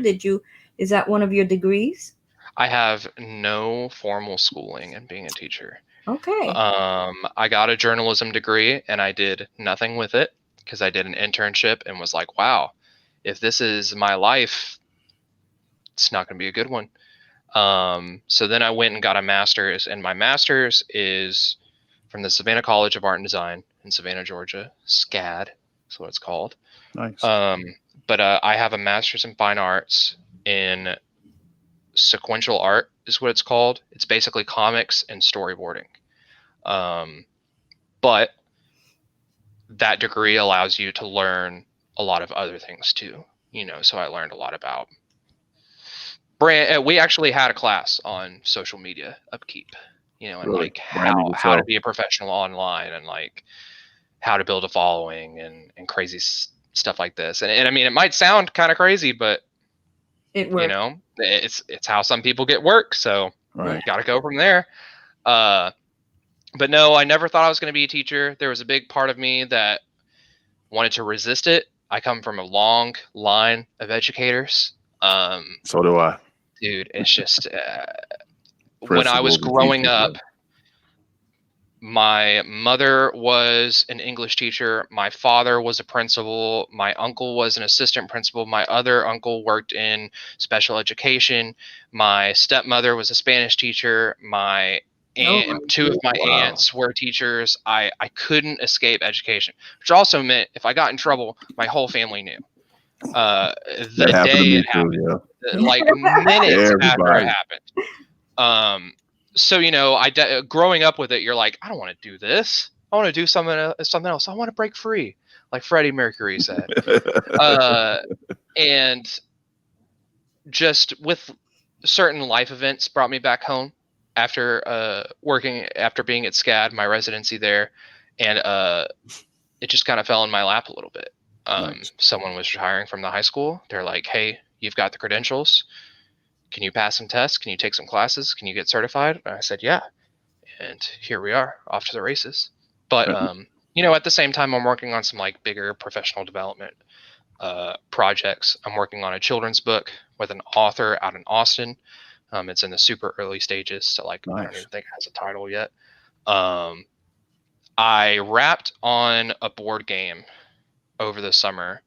Is that one of your degrees? I have no formal schooling in being a teacher. Okay. I got a journalism degree and I did nothing with it because I did an internship and was like, wow, if this is my life, it's not going to be a good one. So then I went and got a master's, and my master's is from the Savannah College of Art and Design in Savannah, Georgia. SCAD is what it's called. Nice. But I have a master's in fine arts in sequential art is what it's called. It's basically comics and storyboarding. But that degree allows you to learn a lot of other things too, you know, so I learned a lot about brand. We actually had a class on social media upkeep, you know, and Really? like how to be a professional online and like how to build a following and crazy stuff like this. And I mean, it might sound kind of crazy, but it works. You know, it's how some people get work. So got to go from there. But no, I never thought I was going to be a teacher. There was a big part of me that wanted to resist it. I come from a long line of educators. So do I. Dude, it's just when I was Principals and growing teachers, up, my mother was an English teacher. My father was a principal. My uncle was an assistant principal. My other uncle worked in special education. My stepmother was a Spanish teacher. My aunt, two of my aunts were teachers. I couldn't escape education, which also meant if I got in trouble, my whole family knew. That The happened to day me it too. happened, Yeah. like minutes after it Everybody. happened. So growing up with it, you're like, I don't want to do this. I want to do something else. I want to break free, like Freddie Mercury said. And just with certain life events brought me back home after being at SCAD, my residency there, and it just kind of fell in my lap a little bit. Nice. Someone was retiring from the high school. They're like, hey, you've got the credentials. Can you pass some tests? Can you take some classes? Can you get certified? And I said, yeah. And here we are, off to the races. But at the same time, I'm working on some like bigger professional development projects. I'm working on a children's book with an author out in Austin. It's in the super early stages, so like Nice. I don't even think it has a title yet. I wrapped on a board game over the summer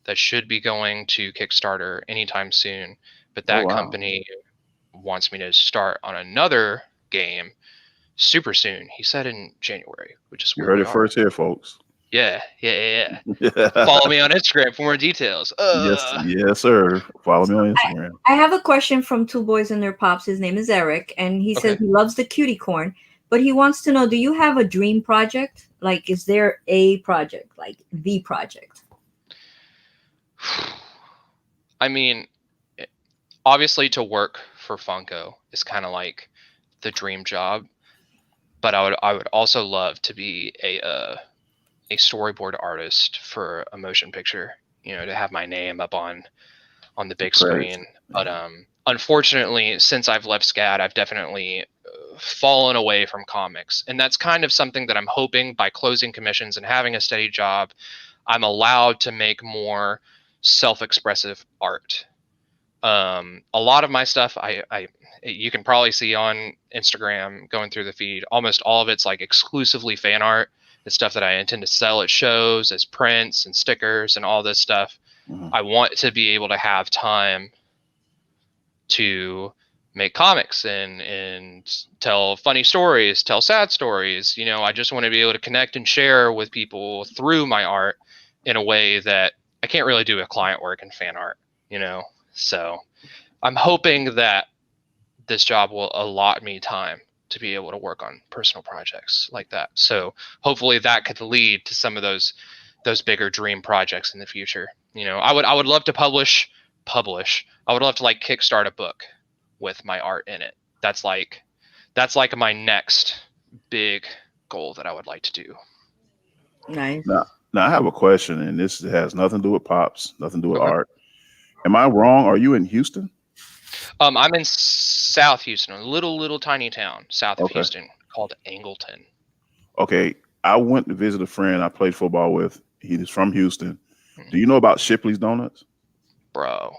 that should be going to Kickstarter anytime soon, but that company wants me to start on another game super soon. He said in January, which is You where heard we it are. first here, folks. Yeah. Follow me on Instagram for more details. Yes, sir. Follow me on Instagram. I have a question from Two Boys and Their Pops. His name is Eric, and he says he loves the cutie corn, but he wants to know, do you have a dream project? Like, is there a project, like the project? I mean, obviously to work for Funko is kind of like the dream job, but I would also love to be a storyboard artist for a motion picture, to have my name up on the big screen. But unfortunately, since I've left SCAD, I've definitely fallen away from comics, and that's kind of something that I'm hoping by closing commissions and having a steady job, I'm allowed to make more self-expressive art. A lot of my stuff, you can probably see on Instagram going through the feed, almost all of it's like exclusively fan art. It's stuff that I intend to sell at shows as prints and stickers and all this stuff. Mm-hmm. I want to be able to have time to make comics and tell funny stories, tell sad stories. I just want to be able to connect and share with people through my art in a way that I can't really do with client work and fan art, So I'm hoping that this job will allot me time to be able to work on personal projects like that. So hopefully that could lead to some of those bigger dream projects in the future. I would love to publish. I would love to like kickstart a book with my art in it. That's like my next big goal that I would like to do. Nice. Now I have a question, and this has nothing to do with Pops, nothing to do with art. Am I wrong? Are you in Houston? I'm in South Houston, a little tiny town south of Houston called Angleton. Okay, I went to visit a friend I played football with. He's from Houston. Do you know about Shipley's Donuts? Bro,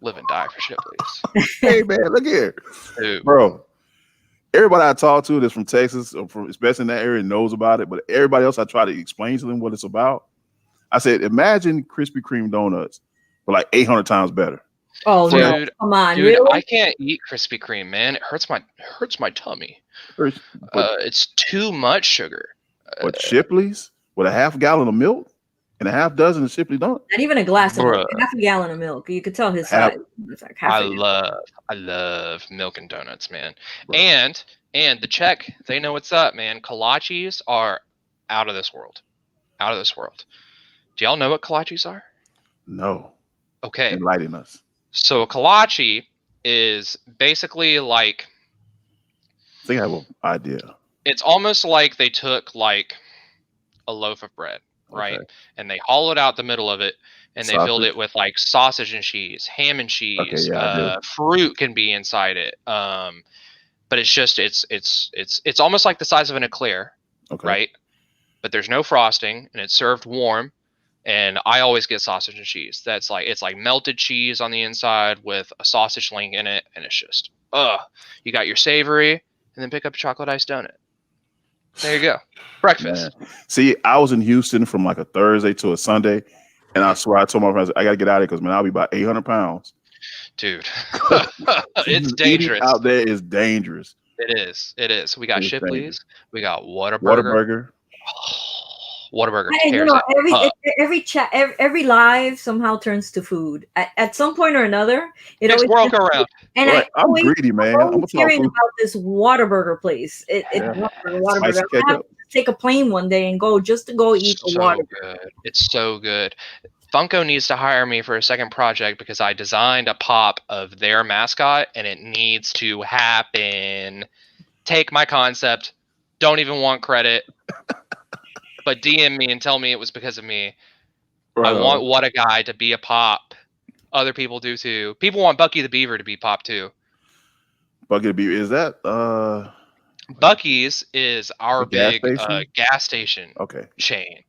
live and die for Shipley's. Hey man, look here. Dude. Bro. Everybody I talk to that's from Texas, or from especially in that area, knows about it. But everybody else, I try to explain to them what it's about. I said, imagine Krispy Kreme donuts, but like 800 times better. Oh, dude, no. Come on, dude, really? I can't eat Krispy Kreme, man. It hurts my tummy. It's too much sugar. But Shipley's with a half gallon of milk and a half dozen of Shipley donuts. Not even a glass of milk, half a gallon of milk. You could tell his size. It's like half I love milk and donuts, man. Bro. And the Czech, they know what's up, man. Kolaches are out of this world. Out of this world. Do y'all know what kolaches are? No. Okay. Enlighten us. So a kolache is basically like, I think I have an idea. It's almost like they took like a loaf of bread, right? And they hollowed out the middle of it, and they filled it with like sausage and cheese, ham and cheese. Fruit can be inside it. But it's just it's almost like the size of an eclair, right? But there's no frosting, and it's served warm And I always get sausage and cheese. That's like, it's like melted cheese on the inside with a sausage link in it, and it's just, you got your savory, and then pick up a chocolate iced donut. There you go, breakfast. Man. See, I was in Houston from like a Thursday to a Sunday, and I swear I told my friends I gotta get out of here because man, I'll be about 800 pounds. Dude, it's dangerous. Out there is dangerous. It is. It is. We got It's Shipley's. dangerous. We got Whataburger. Whataburger. Whataburger And, tears it up. every live somehow turns to food at some point or another. It Next always world go round. And Right. I'm greedy, man. I'm I'm always hearing about this Whataburger place. It's Yeah. Whataburger. Spicy I have ketchup. to take a plane one day and go just to go eat a So Whataburger. good. It's so good. Funko needs to hire me for a second project because I designed a pop of their mascot and it needs to happen. Take my concept. Don't even want credit. But DM me and tell me it was because of me. Right I on. want What a Guy to be a pop. Other people do too. People want Bucky the Beaver to be pop too. Bucket of beef. Is that Bucky's is our The gas big station? gas station okay? chain,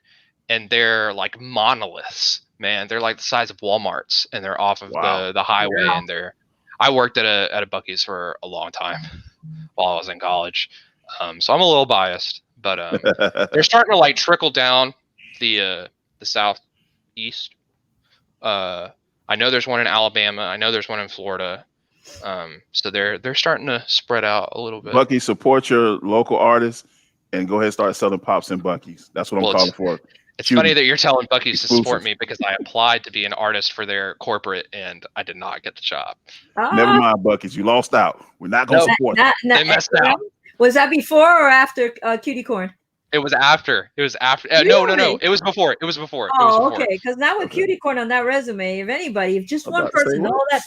and they're like monoliths, man. They're like the size of Walmarts, and they're off of Wow. the highway. Wow. And I worked at a Bucky's for a long time while I was in college, so I'm a little biased, but they're starting to like trickle down the southeast. I know there's one in Alabama. I know there's one in Florida. So they're starting to spread out a little bit. Bucky, support your local artists and go ahead and start selling pops in Bucky's. That's what I'm calling for. It's Cutie. funny that you're telling Bucky's to support Exclusive. me because I applied to be an artist for their corporate and I did not get the job. Never mind, Bucky's. You lost out. We're not going to support you. They messed out. Was that before or after Cutie Corn? It was after. It was after. Really? No. It was before. It was before. Oh, okay. Because now with Cutie Corn on that resume, if anybody, if just I'm one about to say person, what? all that,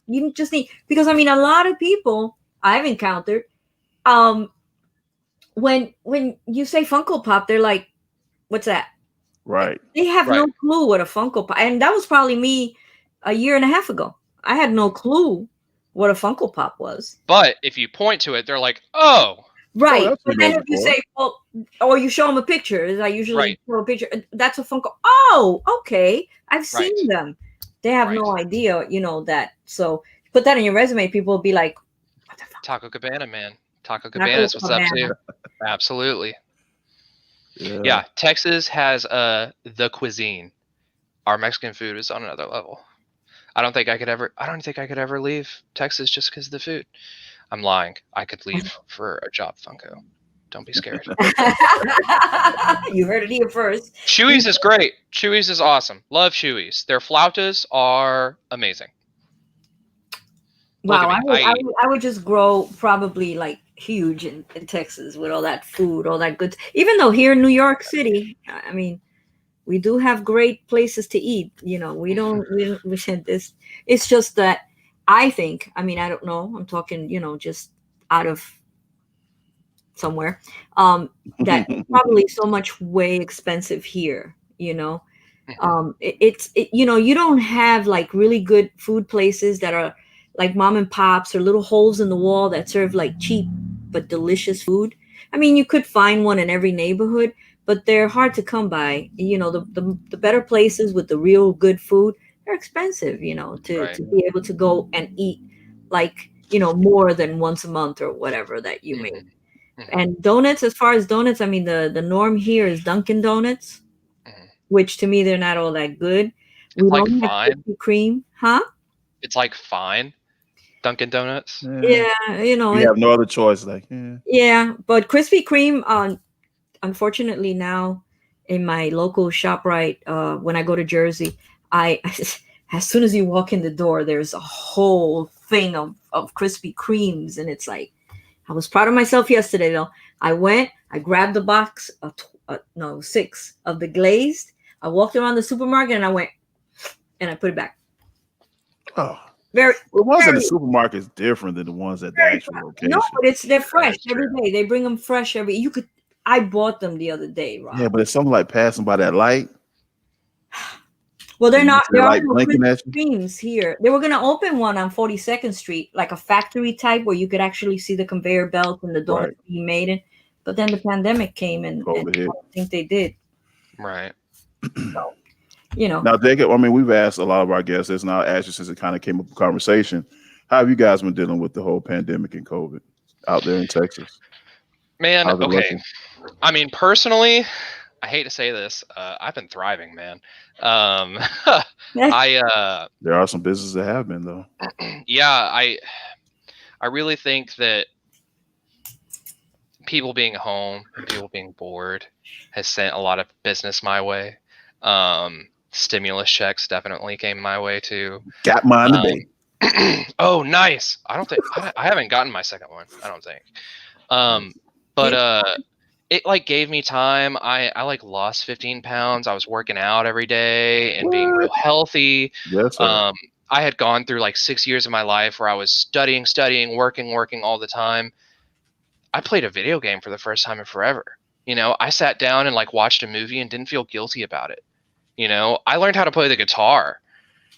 you just need, because I mean, a lot of people I've encountered, when you say Funko Pop, they're like, "What's that?" Right. They have no Right. clue what a Funko Pop, and that was probably me a year and a half ago. I had no clue what a Funko Pop was. But if you point to it, they're like, "Oh, Right. that's But what then those if you are say, well, or you show them a picture, as I usually Right. show a picture, that's a Funko. Oh, okay. I've Right. seen them. They have no Right. idea, that. So put that in your resume. People will be like, what the fuck? Taco Cabana, man. Taco Cabana is what's up too." Absolutely. Yeah, Texas has the cuisine. Our Mexican food is on another level. I don't think I could ever leave Texas just because of the food. I'm lying. I could leave for a job, Funko. Don't be scared. You heard it here first. Chewy's is great. Chewy's is awesome. Love Chewy's. Their flautas are amazing. Look Wow, at me. I would just grow probably like huge in Texas with all that food, all that good. Even though here in New York City, I mean, we do have great places to eat. We said this. It's just that I think, I mean, I don't know. I'm talking, just out of somewhere. That probably so much way expensive here. You don't have like really good food places that are like mom and pops or little holes in the wall that serve like cheap but delicious food. I mean, you could find one in every neighborhood, but they're hard to come by. The better places with the real good food, they're expensive, to be able to go and eat like, more than once a month or whatever that you make. Mm-hmm. And donuts, as far as donuts, I mean, the norm here is Dunkin' Donuts, which to me, they're not all that good. It's like fine. Krispy Kreme, huh? It's like fine. Dunkin' Donuts. Yeah, we have no other choice. Like, yeah, but Krispy Kreme, unfortunately now in my local ShopRite, when I go to Jersey, as soon as you walk in the door, there's a whole thing of Krispy Kremes, and it's like, I was proud of myself yesterday though. I went, I grabbed the box of 6 of the glazed. I walked around the supermarket and I went, and I put it back. oh. The ones in the supermarket is different than the ones at the actual location. No, but they're fresh every day. They bring them fresh I bought them the other day, Rob. Yeah, but it's something like passing by that light. Well, they're not. There are no blinking at you. Krispy here. They were going to open one on 42nd Street, like a factory type where you could actually see the conveyor belt and the donuts being made in. But then the pandemic came and I don't think they did. Right. So, you know. Now, Jacob, I mean, we've asked a lot of our guests this, and I'll ask you since it kind of came up in conversation. How have you guys been dealing with the whole pandemic and COVID out there in Texas? Man, How's it okay. looking? I mean, personally, I hate to say this, I've been thriving, man. I There are some businesses that have been, though. yeah, I really think that people being home and people being bored has sent a lot of business my way. Stimulus checks definitely came my way too. Got mine today. Oh, nice. I haven't gotten my second one, I don't think. But it like gave me time. I like lost 15 pounds. I was working out every day and being real healthy. Yes, sir. I had gone through like 6 years of my life where I was studying, working all the time. I played a video game for the first time in forever. You know, I sat down and like watched a movie and didn't feel guilty about it. You know, I learned how to play the guitar.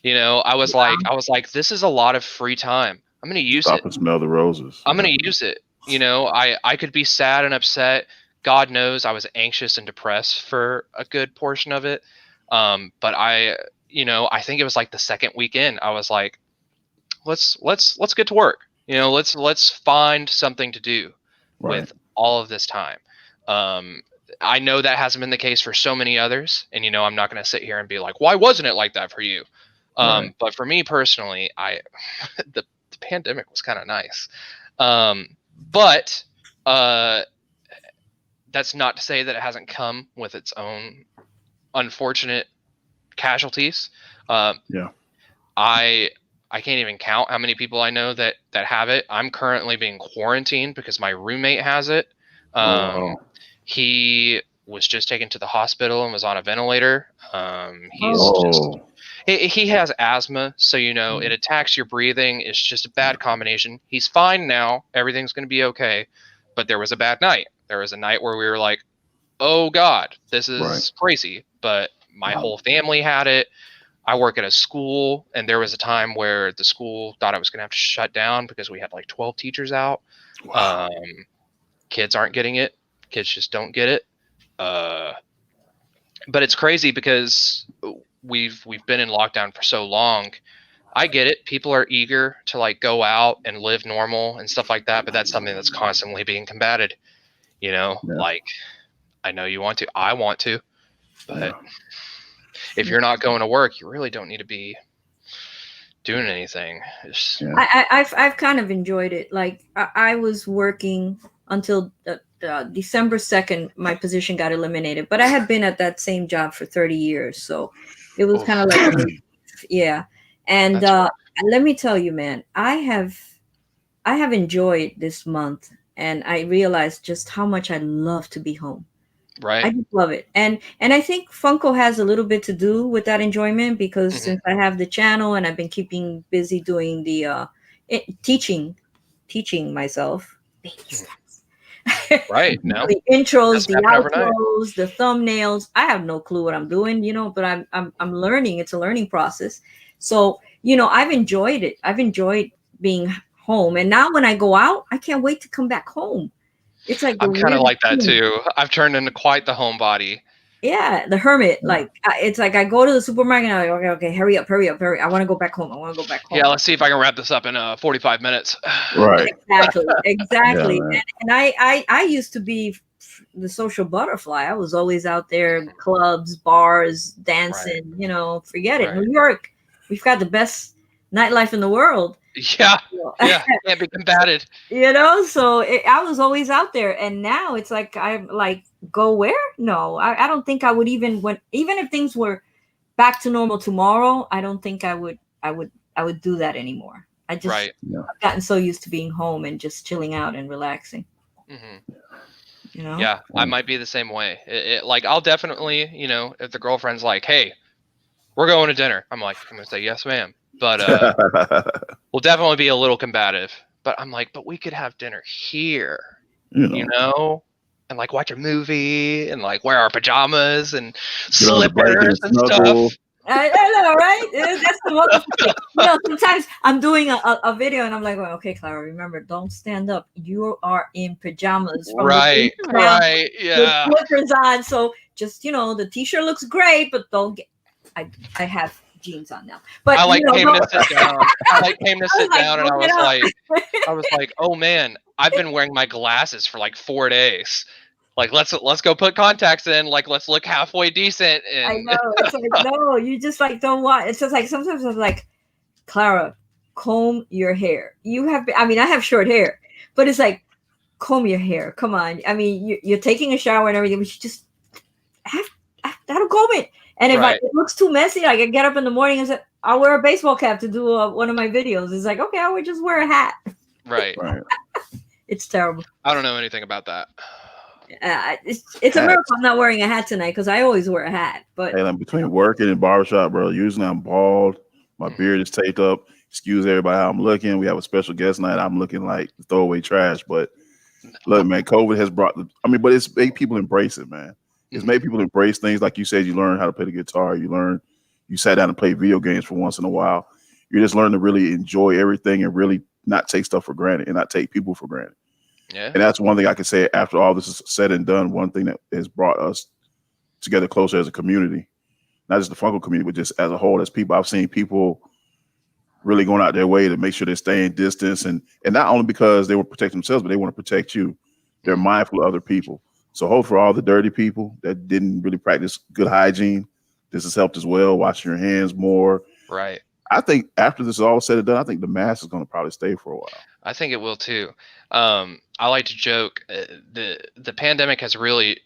You know, I was like, this is a lot of free time. I'm going to use Stop it. and smell the roses. I'm going to use it. You know, I could be sad and upset. God knows I was anxious and depressed for a good portion of it. But I think it was like the second weekend. I was like, let's get to work. You know, let's find something to do with all of this time. I know that hasn't been the case for so many others, and you know, I'm not going to sit here and be like, why wasn't it like that for you? But for me personally, the pandemic was kind of nice. But that's not to say that it hasn't come with its own unfortunate casualties. I can't even count how many people I know that have it. I'm currently being quarantined because my roommate has it. He was just taken to the hospital and was on a ventilator. He has asthma, so you know it attacks your breathing. It's just a bad combination. He's fine now. Everything's going to be okay. But there was a bad night. There was a night where we were like, "Oh God, this is crazy." But my whole family had it. I work at a school, and there was a time where the school thought I was going to have to shut down because we had like 12 teachers out. Kids aren't getting it. Kids just don't get it. But it's crazy because we've been in lockdown for so long. I get it. People are eager to like go out and live normal and stuff like that, but that's something that's constantly being combated. You know, like I know you want to, I want to, but if you're not going to work, you really don't need to be doing anything. I've kind of enjoyed it. Like I was working until December 2nd, my position got eliminated, but I had been at that same job for 30 years. So it was kind of like, yeah. And let me tell you, man, I have enjoyed this month, and I realized just how much I love to be home. Right. I just love it. And I think Funko has a little bit to do with that enjoyment because since I have the channel and I've been keeping busy doing the teaching myself. Right. No. The intros, the outros, the thumbnails. I have no clue what I'm doing, you know, but I'm learning. It's a learning process. So, you know, I've enjoyed it. I've enjoyed being home. And now when I go out, I can't wait to come back home. It's like I'm kind of like that too. I've turned into quite the homebody. Yeah, the hermit. Like it's like I go to the supermarket and I'm like, okay, hurry up. I want to go back home. Yeah, let's see if I can wrap this up in 45 minutes. Right. Exactly. Yeah, and I used to be the social butterfly. I was always out there, clubs, bars, dancing. You know, forget it. New York, we've got the best nightlife in the world. Yeah, can't be combated. You know, so I was always out there, and now it's like I'm like, go where? No, I don't think I would even if things were back to normal tomorrow. I don't think I would do that anymore. I just I've gotten so used to being home and just chilling out and relaxing. You know? Yeah, I might be the same way. Like I'll definitely, you know, if the girlfriend's like, "Hey, we're going to dinner," I'm gonna say yes, ma'am. But we'll definitely be a little combative. But I'm like, but we could have dinner here, you know, and like watch a movie and like wear our pajamas and slippers and stuff. I know, right? That's the wonderful thing. You know, sometimes I'm doing a video and I'm like, well, okay, Clara, remember, don't stand up. You are in pajamas. Right, yeah. With slippers on. So just, you know, the t-shirt looks great, but don't get. I have jeans on now. But I like came no. to sit down. I like came to sit like, down, and look it up. I was like, oh man, I've been wearing my glasses for like 4 days. Like let's go put contacts in. Like let's look halfway decent. I And know. It's like, no, you just like don't want. It's just like sometimes I'm like, Clara, comb your hair. You have. I mean, I have short hair, but it's like, comb your hair. Come on. I mean, you're taking a shower and everything, but you just have to comb it. And if Right. it looks too messy, like I get up in the morning and say, I'll wear a baseball cap to do one of my videos. It's like, okay, I would just wear a hat. right. It's terrible. I don't know anything about that. It's a miracle I'm not wearing a hat tonight because I always wear a hat. But hey, between working and barbershop, bro, usually I'm bald. My beard is taped up. Excuse everybody how I'm looking. We have a special guest night. I'm looking like throwaway trash. But look, man, COVID has brought but it's made people embrace it, man. It's made people embrace things. Like you said, you learn how to play the guitar. You sat down and played video games for once in a while. You just learn to really enjoy everything and really not take stuff for granted and not take people for granted. Yeah. And that's one thing I can say after all this is said and done. One thing that has brought us together closer as a community, not just the Funko community, but just as a whole, as people. I've seen people really going out their way to make sure they're staying distance, and not only because they want to protect themselves, but they want to protect you. They're mindful of other people. So hope for all the dirty people that didn't really practice good hygiene, this has helped as well. Washing your hands more. Right. I think after this is all said and done, I think the mask is going to probably stay for a while. I think it will too. I like to joke. The pandemic has really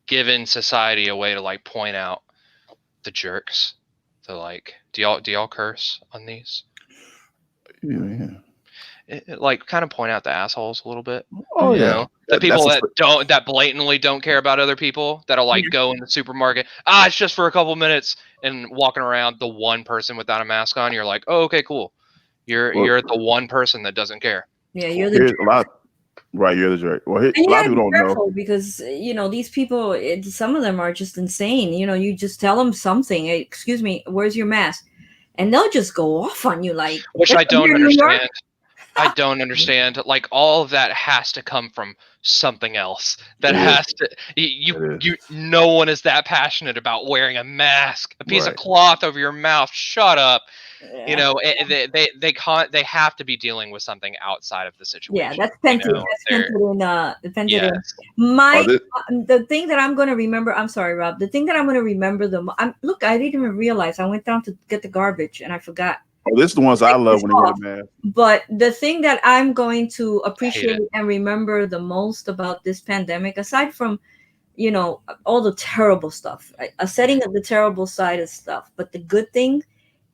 given society a way to like point out the jerks. So like, do y'all curse on these? Yeah. Like kind of point out the assholes a little bit. Oh you yeah. know? The people that blatantly don't care about other people, that'll like go in the supermarket. It's just for a couple minutes, and walking around the one person without a mask on. You're like, oh, okay, cool. You're the one person that doesn't care. Yeah, you're the jerk. You're the jerk. Well, a and lot of people don't know because these people. Some of them are just insane. You just tell them something. Hey, excuse me, where's your mask? And they'll just go off on you like. Which I don't understand. I don't understand. Like all of that has to come from something else. That has to. No one is that passionate about wearing a mask, a piece of cloth over your mouth. Shut up. Yeah. They have to be dealing with something outside of the situation. Yeah, that's painted. That's painted in. The thing that I'm going to remember. I'm sorry, Rob. The thing that I'm going to remember look, I didn't even realize. I went down to get the garbage and I forgot. Oh, this is the ones I love when they wear the mask. But the thing that I'm going to appreciate and remember the most about this pandemic, aside from, all the terrible stuff, setting up the terrible side of stuff, but the good thing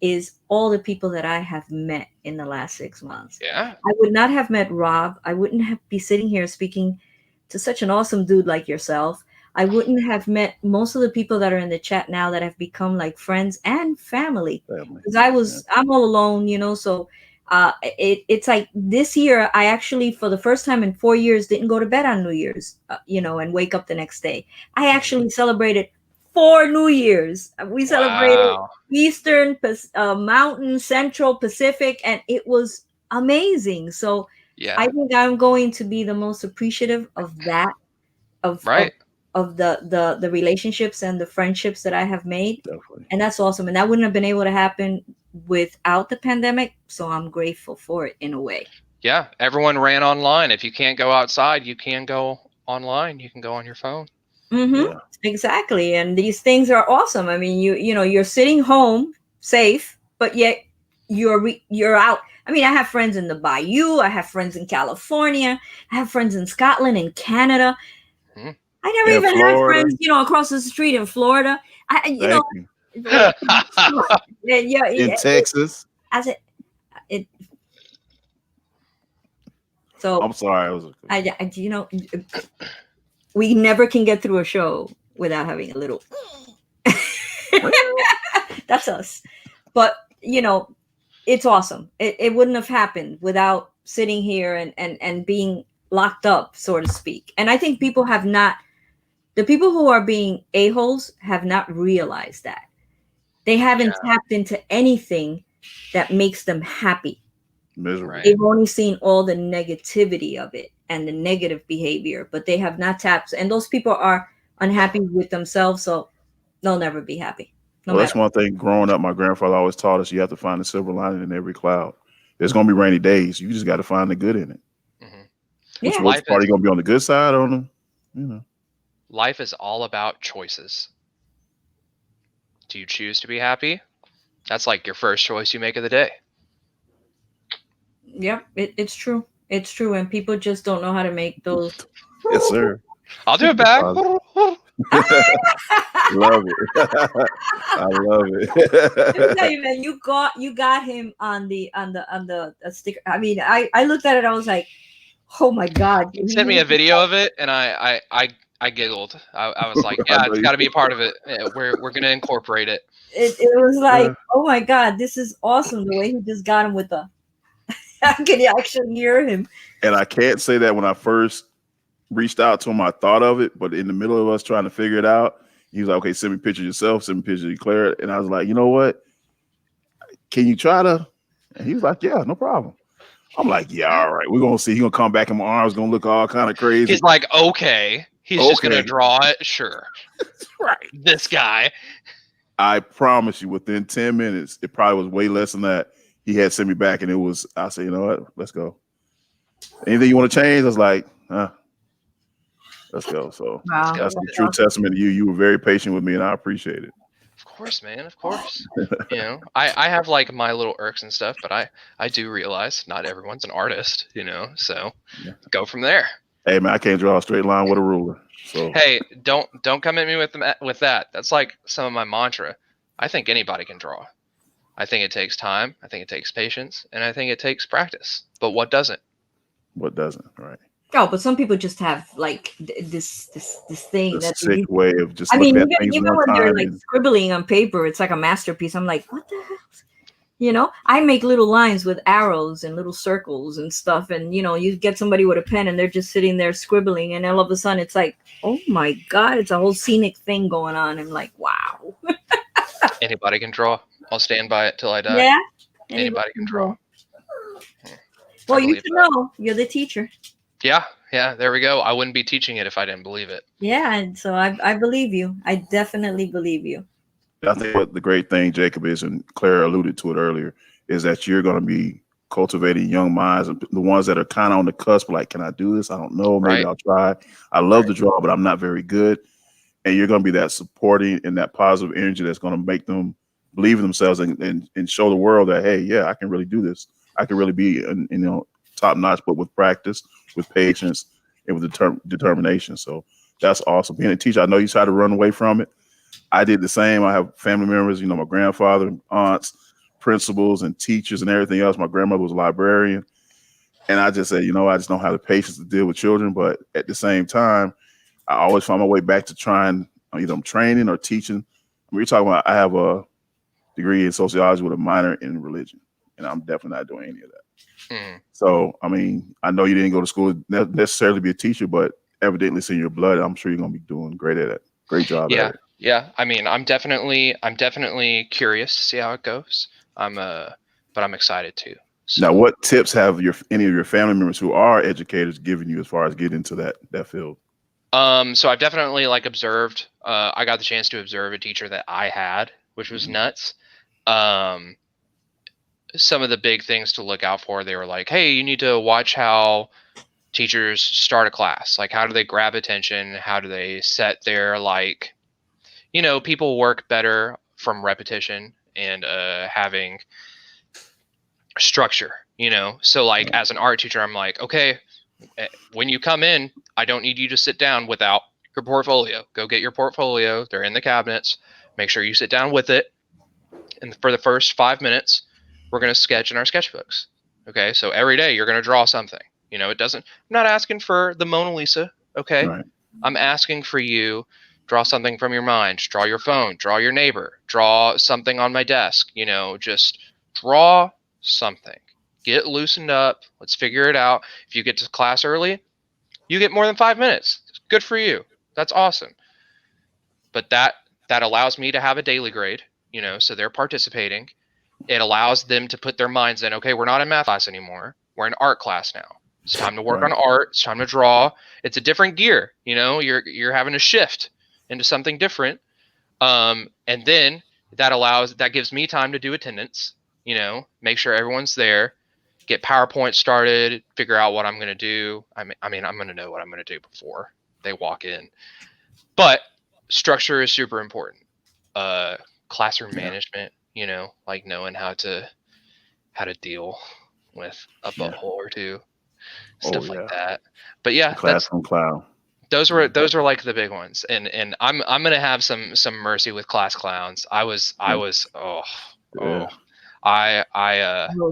is all the people that I have met in the last 6 months. Yeah. I would not have met Rob. I wouldn't be sitting here speaking to such an awesome dude like yourself. I wouldn't have met most of the people that are in the chat now that have become like friends and family. Because I'm all alone, so it's like this year, I actually, for the first time in 4 years, didn't go to bed on New Year's, and wake up the next day. I actually celebrated 4 New Years. We celebrated Eastern, Mountain, Central, Pacific, and it was amazing. So I think I'm going to be the most appreciative of that, of the relationships and the friendships that I have made. Definitely. And that's awesome. And that wouldn't have been able to happen without the pandemic. So I'm grateful for it in a way. Yeah. Everyone ran online. If you can't go outside, you can go online. You can go on your phone. Mm-hmm. Yeah. Exactly. And these things are awesome. I mean, you're sitting home safe, but yet you're out. I mean, I have friends in the Bayou. I have friends in California. I have friends in Scotland and Canada. Mm-hmm. I never even had friends, across the street in Florida. In Texas. So I'm sorry. We never can get through a show without having a little. That's us. But it's awesome. It wouldn't have happened without sitting here and being locked up, so to speak. And I think the people who are being a-holes have not realized that. They haven't tapped into anything that makes them happy. Miserable. They've only seen all the negativity of it and the negative behavior, but they have not tapped. And those people are unhappy with themselves, so they'll never be happy. no Well, that's matter. one thing. Growing up, my grandfather always taught us you have to find the silver lining in every cloud. There's gonna be rainy days. You just got to find the good in it. Mhm. Which Yeah. Life part are is you gonna be on the good side or on the, you know? life is all about choices. Do you choose to be happy? That's like your first choice you make of the day. Yep. It's true. It's true, and people just don't know how to make those. Yes, sir. I'll do it The back. positive. Love it. I love Let me tell it. you, man, you got him on the sticker. I mean, I looked at it. I was like, oh my god. He sent me a video of it, and I giggled. I was like, I yeah, know it's you. got to be a part of it. Yeah, we're gonna incorporate it. It was like, oh my god, this is awesome. The way he just got him with the. I can actually hear him. And I can't say that when I first reached out to him, I thought of it, but in the middle of us trying to figure it out, he was like, okay, send me pictures yourself, send me pictures of Claire. And I was like, you know what? Can you try to? And he was like, yeah, no problem. I'm like, yeah, all right. We're gonna see. He's gonna come back in my arms, gonna look all kind of crazy. He's like, okay. He's just gonna Okay. draw it. Sure. Right. This guy. I promise you, within 10 minutes, it probably was way less than that. He had sent me back, and it was, I said, you know what? Let's go. Anything you want to change? I was like, let's go. So Wow. that's the true testament to you. You were very patient with me, and I appreciate it. Of course, man. Of course. You know, I have like my little irks and stuff, but I do realize not everyone's an artist. You know, so Yeah. go from there. Hey, man, I can't draw a straight line with a ruler. So Hey, don't come at me with that. That's like some of my mantra. I think anybody can draw. I think it takes time. I think it takes patience, and I think it takes practice. But what doesn't? what doesn't? Right. Oh, but some people just have like this thing The that sick way of just I mean, looking at even, things even one when they're time. like And scribbling on paper, it's like a masterpiece. I'm like, what the hell? You know, I make little lines with arrows and little circles and stuff. And, you know, you get somebody with a pen and they're just sitting there scribbling. And all of a sudden it's like, oh my God, it's a whole scenic thing going on. I'm like, wow. Anybody can draw. I'll stand by it till I die. Yeah. Anybody can draw. Well, you believe should that. know. You're the teacher. Yeah, there we go. I wouldn't be teaching it if I didn't believe it. Yeah. And so I believe you. I definitely believe you. I think what the great thing, Jacob, is, and Claire alluded to it earlier, is that you're going to be cultivating young minds, and the ones that are kind of on the cusp, like, can I do this? I don't know. Maybe Right. I'll try. I love to draw, but I'm not very good. And you're going to be that supporting and that positive energy that's going to make them believe in themselves and show the world that, hey, yeah, I can really do this. I can really be, top notch, but with practice, with patience, and with determination. So that's awesome. Being a teacher, I know you tried to run away from it. I did the same. I have family members, my grandfather, aunts, principals, and teachers and everything else. My grandmother was a librarian. And I just said, I just don't have the patience to deal with children. But at the same time, I always find my way back to trying, either I'm training or teaching. We're talking about, I have a degree in sociology with a minor in religion. And I'm definitely not doing any of that. So, I mean, I know you didn't go to school necessarily to be a teacher, but evidently it's in your blood. I'm sure you're going to be doing great at it. Great job at it. Yeah. I mean, I'm definitely curious to see how it goes. But I'm excited too. So. Now, what tips have any of your family members who are educators given you as far as getting into that field? So I've definitely observed. I got the chance to observe a teacher that I had, which was nuts. Some of the big things to look out for, they were like, hey, you need to watch how teachers start a class. Like, how do they grab attention? How do they set their, people work better from repetition and having structure, So, as an art teacher, I'm like, okay, when you come in, I don't need you to sit down without your portfolio. Go get your portfolio. They're in the cabinets. Make sure you sit down with it. And for the first 5 minutes, we're going to sketch in our sketchbooks. Okay. So every day you're going to draw something, I'm not asking for the Mona Lisa. Okay. Right. I'm asking for you, draw something from your mind, draw your phone, draw your neighbor, draw something on my desk, just draw something, get loosened up. Let's figure it out. If you get to class early, you get more than 5 minutes. Good for you. That's awesome. But that allows me to have a daily grade, so they're participating. It allows them to put their minds in, okay, we're not in math class anymore. We're in art class now. It's time to work on art. It's time to draw. It's a different gear. You're having to shift into something different. And then that gives me time to do attendance, make sure everyone's there, get PowerPoint started, figure out what I'm going to do. I mean, I'm going to know what I'm going to do before they walk in. But structure is super important. Classroom management, like knowing how to deal with a butthole or two, stuff like that. But yeah, the classroom clown. Those were like the big ones, and I'm gonna have some mercy with class clowns. I was I know it's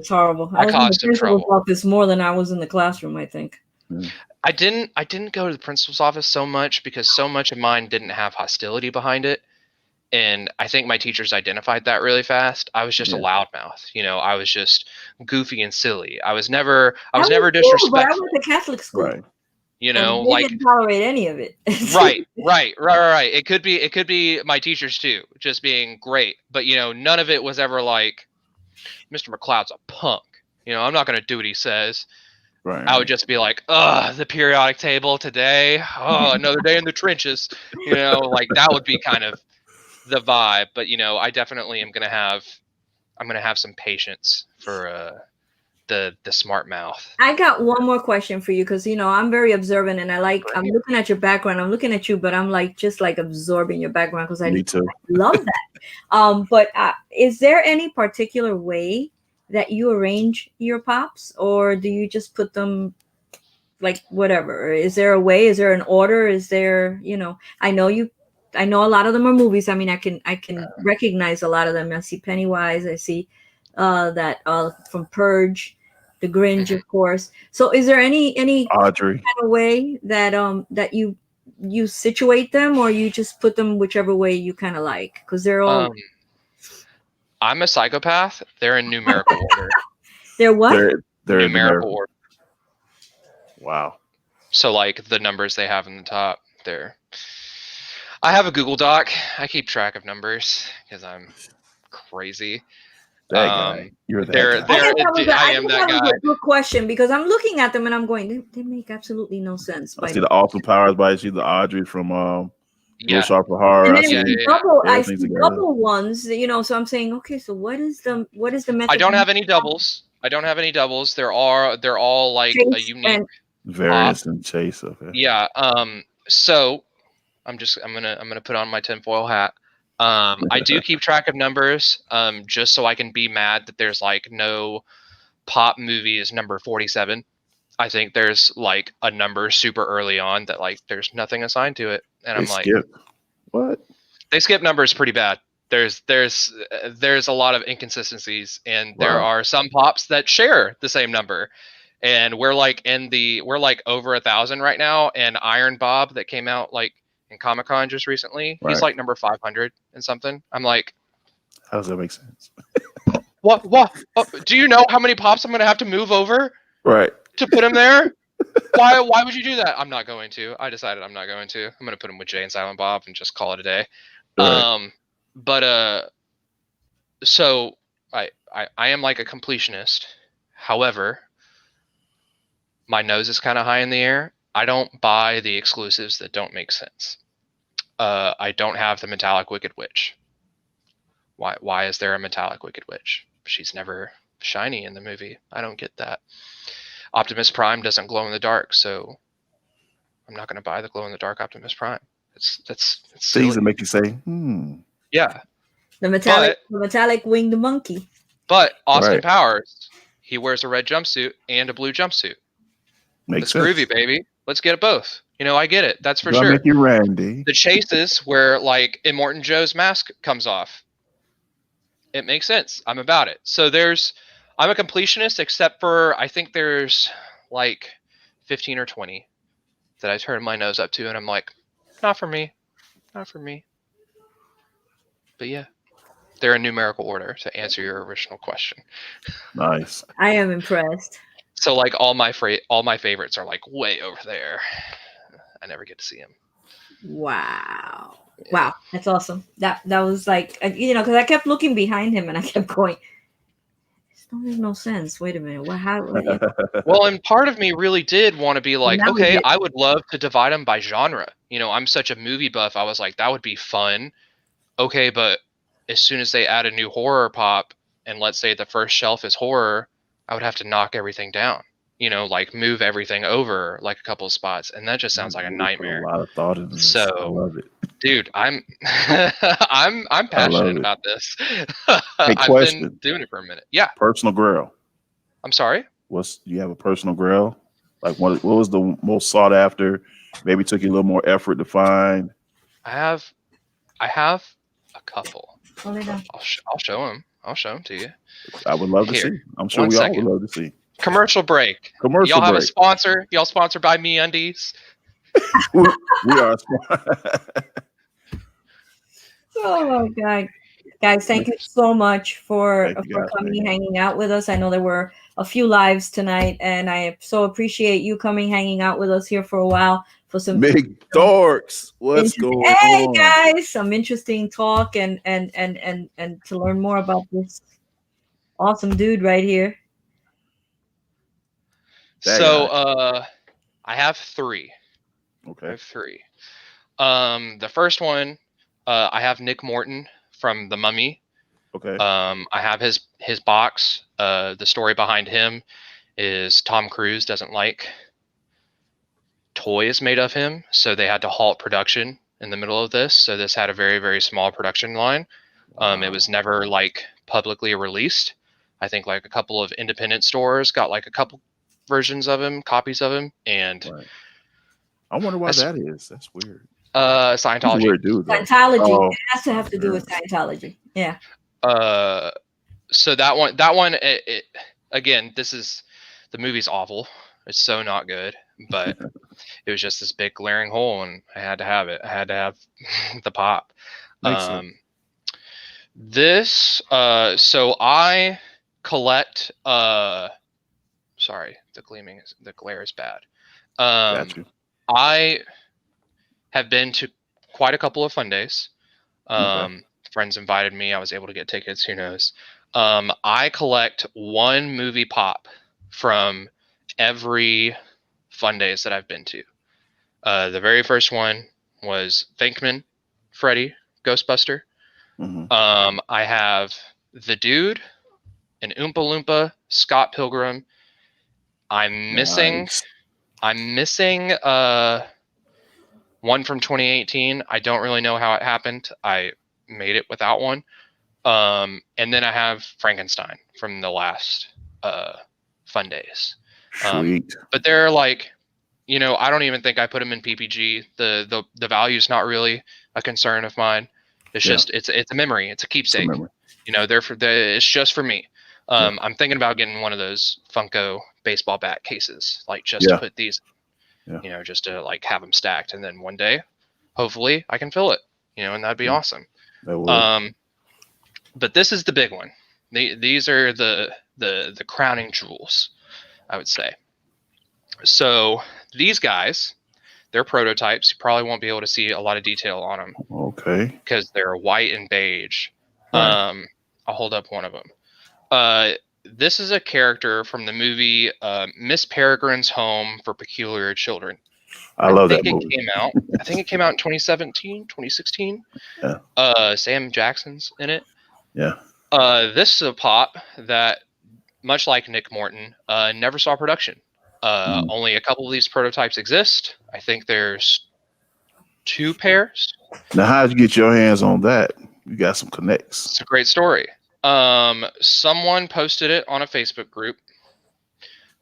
horrible. I was in the caused him principal's trouble. office more than I was in the classroom, I think. I didn't go to the principal's office so much because so much of mine didn't have hostility behind it, and I think my teachers identified that really fast. I was just a loudmouth, I was just goofy and silly. I was never disrespectful. But I went to Catholic school. Right. They didn't tolerate any of it. right. It could be my teachers too, just being great, but none of it was ever like, Mr. McLeod's a punk. I'm not going to do what he says. Right. I would just be like, the periodic table today. Oh, another day in the trenches. Like that would be kind of the vibe. But I definitely am going to have some patience for the smart mouth. I got one more question for you, because I'm very observant, and I'm looking at your background. I'm looking at you, but I'm just absorbing your background because I love that. But is there any particular way that you arrange your pops, or do you just put them like whatever? Is there a way? Is there an order? Is there, I know a lot of them are movies. I mean, I can recognize a lot of them. I see Pennywise. I see that from Purge, The Grinch, of course. So is there any Audrey kind of way that that you situate them, or you just put them whichever way you kind of like? Because they're all I'm a psychopath. They're in numerical order. They're what? They're numerical order. Wow. So like the numbers they have in the top, I have a Google Doc. I keep track of numbers because I'm crazy. That guy. You're that guy. I am that guy. Was a good question, because I'm looking at them and I'm going, they make absolutely no sense. I see the Awesome Powers by the Audrey from Real Sharper Horror. And then I see double ones, so I'm saying, okay, so what is the method? I don't have any doubles. They're all like Chase a unique variance and chase of it. Yeah. So I'm gonna put on my tinfoil hat. I do keep track of numbers, just so I can be mad that there's like no pop movie is number 47. I think there's like a number super early on that like there's nothing assigned to it, and what? They skip numbers pretty bad. There's a lot of inconsistencies, and there are some pops that share the same number, and we're like over 1,000 right now. And Iron Bob that came out like in Comic-Con just recently, he's like number 500 and something. I'm like, how does that make sense? What? Do you know how many pops I'm gonna have to move over? Right. To put him there? Why would you do that? I'm not going to. I decided I'm not going to. I'm going to put him with Jay and Silent Bob and just call it a day. Right. So I am like a completionist. However, my nose is kind of high in the air. I don't buy the exclusives that don't make sense. I don't have the metallic Wicked Witch. Why is there a metallic Wicked Witch? She's never shiny in the movie. I don't get that. Optimus Prime doesn't glow in the dark, so I'm not going to buy the glow in the dark Optimus Prime. That's things that make you say, Yeah. The metallic winged monkey. But Austin Powers, he wears a red jumpsuit and a blue jumpsuit. It's groovy, baby. Let's get it both. I get it. That's for sure. Make you Randy. The chases where like Immortan Joe's mask comes off. It makes sense. I'm about it. So I'm a completionist, except for I think there's like 15 or 20 that I turn my nose up to, and I'm like, not for me. But yeah, they're in numerical order to answer your original question. Nice. I am impressed. So like all my favorites are like way over there. I never get to see them. Wow. Yeah. Wow, that's awesome. That was like, because I kept looking behind him and I kept going, this don't make no sense. Wait a minute. Well, and part of me really did want to be like, okay, I would love to divide them by genre. I'm such a movie buff. I was like, that would be fun. Okay, but as soon as they add a new horror pop, and let's say the first shelf is horror, I would have to knock everything down, like move everything over like a couple of spots. And that just sounds like a You put nightmare. a lot of thought into this. I So, love it. dude, I'm I'm passionate it. about this. Hey, I've been question. doing it for a minute. Yeah. Personal grail. I'm sorry. You have a personal grail? Like what was the most sought after? Maybe took you a little more effort to find. I have a couple. Hold it down. I'll show them. I'll show them to you. I would love to Here, see. I'm sure one we all second. would love to see. Commercial break. Commercial Y'all have a break. sponsor? Y'all sponsored by MeUndies? We are. Oh my God. Guys, thank you so much for coming, hanging out with us. I know there were a few lives tonight, and I so appreciate you coming, hanging out with us here for a while for some big dorks. What's going on? Hey guys, some interesting talk and to learn more about this awesome dude right here. I have 3. Okay. I have 3. The first one, I have Nick Morton from The Mummy. Okay. I have his box. The story behind him is Tom Cruise doesn't like toys made of him, so they had to halt production in the middle of this. So this had a very, very small production line. Wow. It was never like publicly released. I think like a couple of independent stores got like a couple versions of him, copies of him, and right. I wonder why that is. That's weird. Scientology. Weird dude, Scientology. Oh, it has to have to do with Scientology. Yeah. So that one, it again, the movie's awful. It's so not good, but it was just this big glaring hole, and I had to have it. I had to have the pop. Makes sense. This, so I collect. Sorry, the glare is bad. Got you. I have been to quite a couple of fun days. Okay. Friends invited me. I was able to get tickets. Who knows? I collect one movie pop from every fun days that I've been to. The very first one was Venkman, Freddy, Ghostbuster. Mm-hmm. I have The Dude, an Oompa Loompa, Scott Pilgrim. I'm missing one from 2018. I don't really know how it happened. I made it without one. And then I have Frankenstein from the last fun days. Sweet. But they're like, I don't even think I put them in PPG. The value is not really a concern of mine. It's just it's a memory. It's a keepsake. It's just for me. I'm thinking about getting one of those Funko baseball bat cases, like just to put these, just to like have them stacked, and then one day, hopefully, I can fill it. And that'd be awesome. That would. But this is the big one. These are the crowning jewels, I would say. So these guys, they're prototypes. You probably won't be able to see a lot of detail on them. Okay. Because they're white and beige. Right. I'll hold up one of them. This is a character from the movie Miss Peregrine's Home for Peculiar Children. I love that movie. I think it came out in 2017, 2016. Yeah. Sam Jackson's in it. Yeah. This is a pop that, much like Nick Morton, never saw production. Only a couple of these prototypes exist. I think there's 2 pairs. Now, how'd you get your hands on that? You got some connects. It's a great story. Someone posted it on a Facebook group.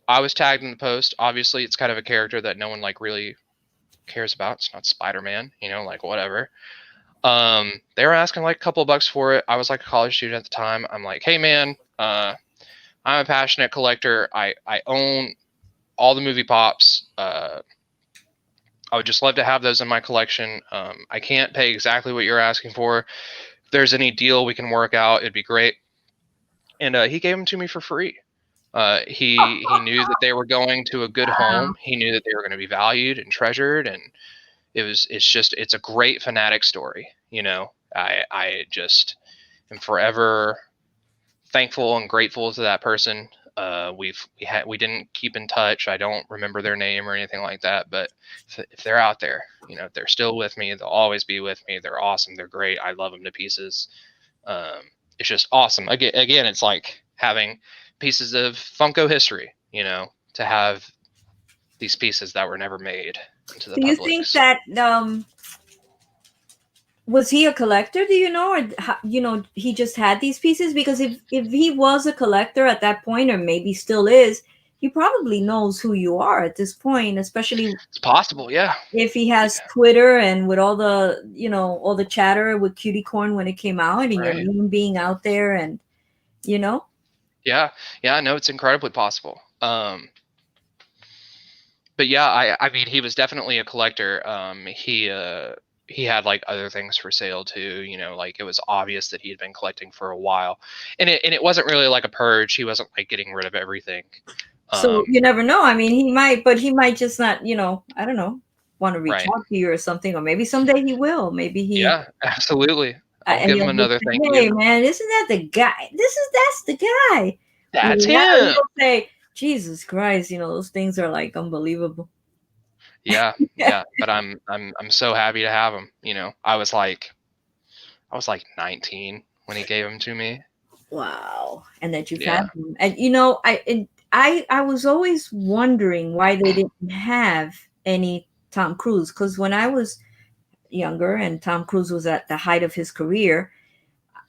I was tagged in the post. Obviously, it's kind of a character that no one like really cares about. It's not Spider-Man, like whatever. They were asking like a couple of bucks for it. I was like a college student at the time. I'm like, hey man, I'm a passionate collector. I own all the movie pops. I would just love to have those in my collection. I can't pay exactly what you're asking for. If there's any deal we can work out, it'd be great. And he gave them to me for free. He knew that they were going to a good home. He knew that they were going to be valued and treasured, and it's a great fanatic story. I just am forever thankful and grateful to that person. We didn't keep in touch. I don't remember their name or anything like that, but if they're out there, if they're still with me, they'll always be with me. They're awesome. They're great. I love them to pieces. It's just awesome. Again, it's like having pieces of Funko history, you know, to have these pieces that were never made into the Do you public. think that was he a collector? Do you know, or he just had these pieces? Because if he was a collector at that point, or maybe still is, he probably knows who you are at this point, especially It's possible, yeah. if he has Twitter and with all the all the chatter with Cutie Corn when it came out, and your Right. name being out there, and Yeah, no, it's incredibly possible. But yeah, I mean, he was definitely a collector. He had like other things for sale too, you know, like it was obvious that he had been collecting for a while, and it wasn't really like a purge. He wasn't like getting rid of everything. So you never know. I mean, he might, but he might just not, I don't know, want to reach Right. out to you or something, or maybe someday he will. Maybe he. Yeah, absolutely. I'll And give he'll him be another saying, thank hey you. man, isn't that the guy? That's the guy. That's Now him. he'll say, Jesus Christ, those things are like unbelievable. Yeah, but I'm so happy to have him. You know, I was like 19 when he gave him to me. Wow. And that you've had them. And I was always wondering why they didn't have any Tom Cruise, because when I was younger and Tom Cruise was at the height of his career,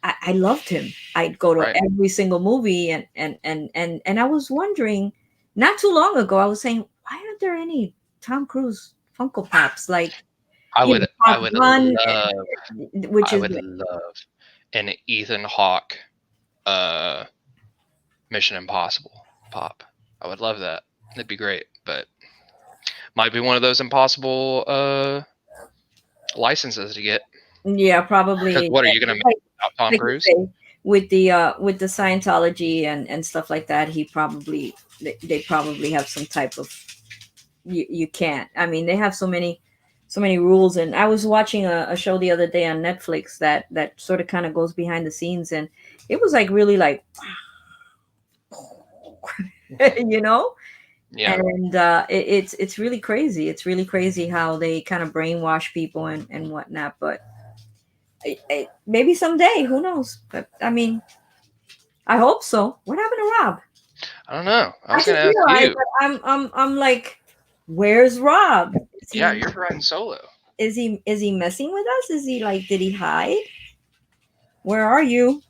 I loved him. I'd go to every single movie, and I was wondering, not too long ago, I was saying, why aren't there any Tom Cruise Funko Pops? Like I would love an Ethan Hawke Mission Impossible pop. I would love that. That'd be great, but might be one of those impossible licenses to get. Yeah, probably. What are you gonna make about Tom Cruise? With the Scientology and stuff like that, they probably have some type of you can't. I mean, they have so many rules. And I was watching a show the other day on Netflix that sort of kind of goes behind the scenes, and it was like really like Yeah. And it's really crazy. It's really crazy how they kind of brainwash people and whatnot. But maybe someday, who knows? But I mean, I hope so. What happened to Rob? I don't know. I was gonna ask you. I'm like, where's Rob? You're riding solo. Is he messing with us? Is he like, did he hide? Where are you?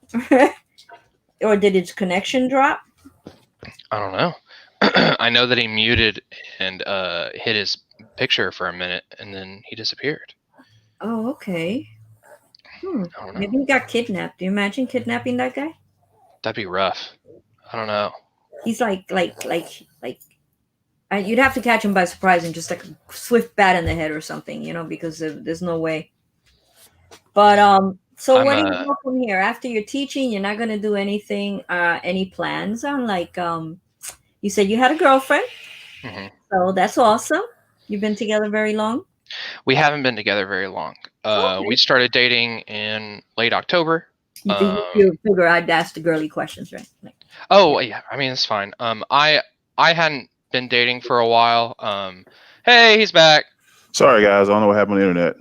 Or did his connection drop? I don't know. I know that he muted and hid his picture for a minute, and then he disappeared. Oh, okay. Maybe he got kidnapped. Do you imagine kidnapping that guy? That'd be rough. I don't know. He's like you'd have to catch him by surprise and just like a swift bat in the head or something, because there's no way. But so what do you go from here? After your teaching, you're not going to do anything, any plans on like, you said you had a girlfriend. Mm-hmm. So that's awesome. You've been together very long? We haven't been together very long. Okay. We started dating in late October. You figure I'd ask the girly questions, right? Like, yeah. I mean, it's fine. I hadn't been dating for a while. Hey, he's back. Sorry, guys. I don't know what happened on the internet.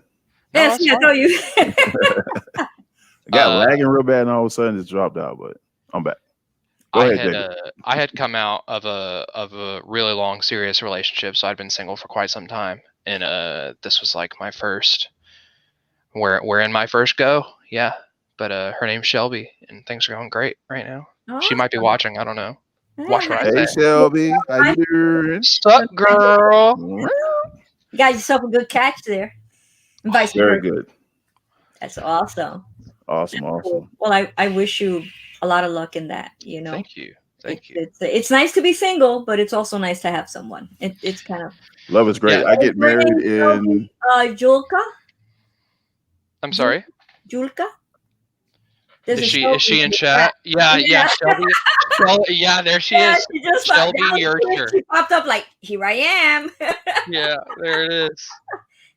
Yes, I know you. It got lagging real bad, and all of a sudden it dropped out. But I'm back. I had come out of a really long, serious relationship, so I'd been single for quite some time, and this was like my first. We're in my first go, yeah. But her name's Shelby, and things are going great right now. Oh. She might be watching. I don't know. Watch what I say. Hey, Shelby, how you doing? Sup, girl? You got yourself a good catch there. Very good. That's awesome. Awesome. Well, I wish you a lot of luck in that. Thank you. It's nice to be single, but it's also nice to have someone. It's kind of love is great. Yeah. I get married in Julka. I'm sorry, Julka. Is she in chat? Yeah, Shelby. Yeah, there she is. She just Shelby Yercher. She popped up like, here I am. Yeah, there it is.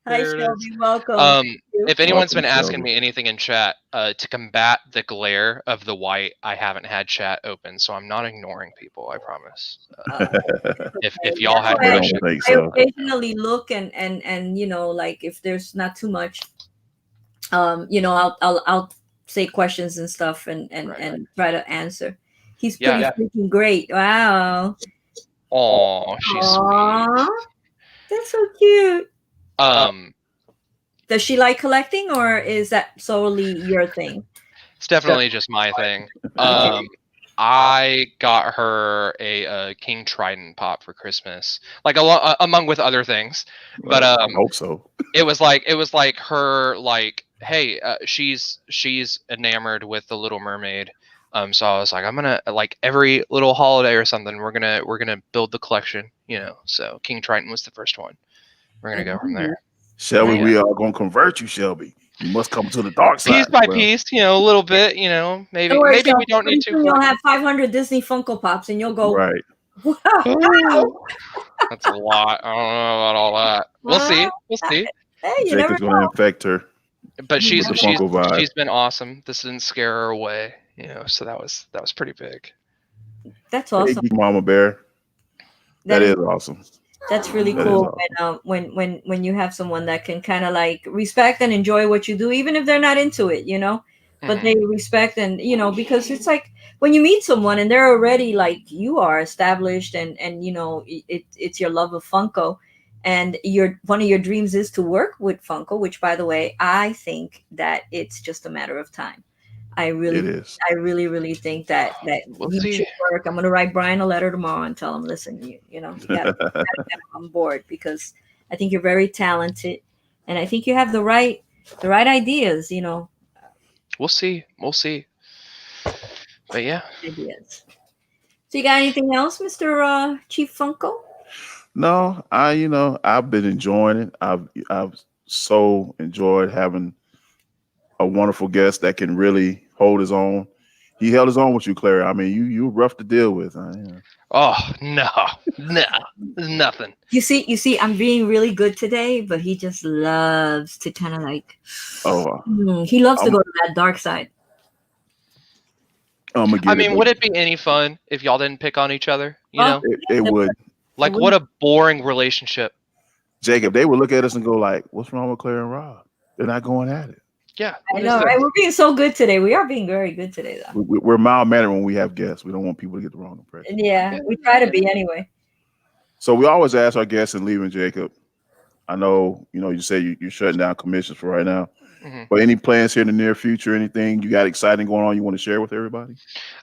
Hi, Shelby. Welcome. If anyone's been asking me anything in chat, to combat the glare of the white, I haven't had chat open, so I'm not ignoring people. I promise. If y'all had questions, I occasionally look and like if there's not too much, I'll say questions and stuff and try to answer. He's pretty freaking great. Wow. Oh, she's Aww, sweet. that's so cute. Um, Does she like collecting, or is that solely your thing? it's definitely just my thing. Okay. I got her a King Trident pop for Christmas, like among with other things. But I hope so. it was like her like, hey, she's enamored with the Little Mermaid. So I was like, I'm gonna, like, every little holiday or something, we're gonna build the collection, you know. So King Triton was the first one. We're gonna go from there. Shelby, we are gonna convert you, Shelby. You must come to the dark side. Piece by piece, you know, a little bit, you know. Maybe Don't worry, we don't need to. You'll have 500 Disney Funko Pops, and you'll go. Right. Wow. That's a lot. I don't know about all that. We'll see. We'll see. Hey, you Jacob's gonna infect her. But she's been awesome. This didn't scare her away, you know. So that was pretty big. That's awesome. Hey, Mama Bear. That is awesome. That's really cool. And when you have someone that can kind of like respect and enjoy what you do, even if they're not into it, you know, but they respect, and you know, because it's like when you meet someone and they're already like you are established, and you know, it's your love of Funko, and one of your dreams is to work with Funko, which, by the way, I think that it's just a matter of time. I really think that you should work. I'm going to write Brian a letter tomorrow and tell him, listen, you know, you got to get on board, because I think you're very talented, and I think you have the right ideas, you know. We'll see. But yeah. Ideas. So you got anything else, Mr. Chief Funko? No, I've been enjoying it. I've so enjoyed having a wonderful guest that can really hold his own. He held his own with you, Claire. I mean, you were rough to deal with. Oh no, nothing. You see, I'm being really good today, but he just loves to kind of like. He loves to go to that dark side. I mean, would it be any fun if y'all didn't pick on each other? You know, it would. Like, what a boring relationship. Jacob, they would look at us and go like, "What's wrong with Claire and Rob? They're not going at it." Yeah, I know, right? We're being so good today. We are being very good today, though. We're mild-mannered when we have guests. We don't want people to get the wrong impression. Yeah, we try to be anyway. So we always ask our guests and leaving, Jacob. I know, you say you're shutting down commissions for right now. But any plans here in the near future? Anything you got exciting going on you want to share with everybody?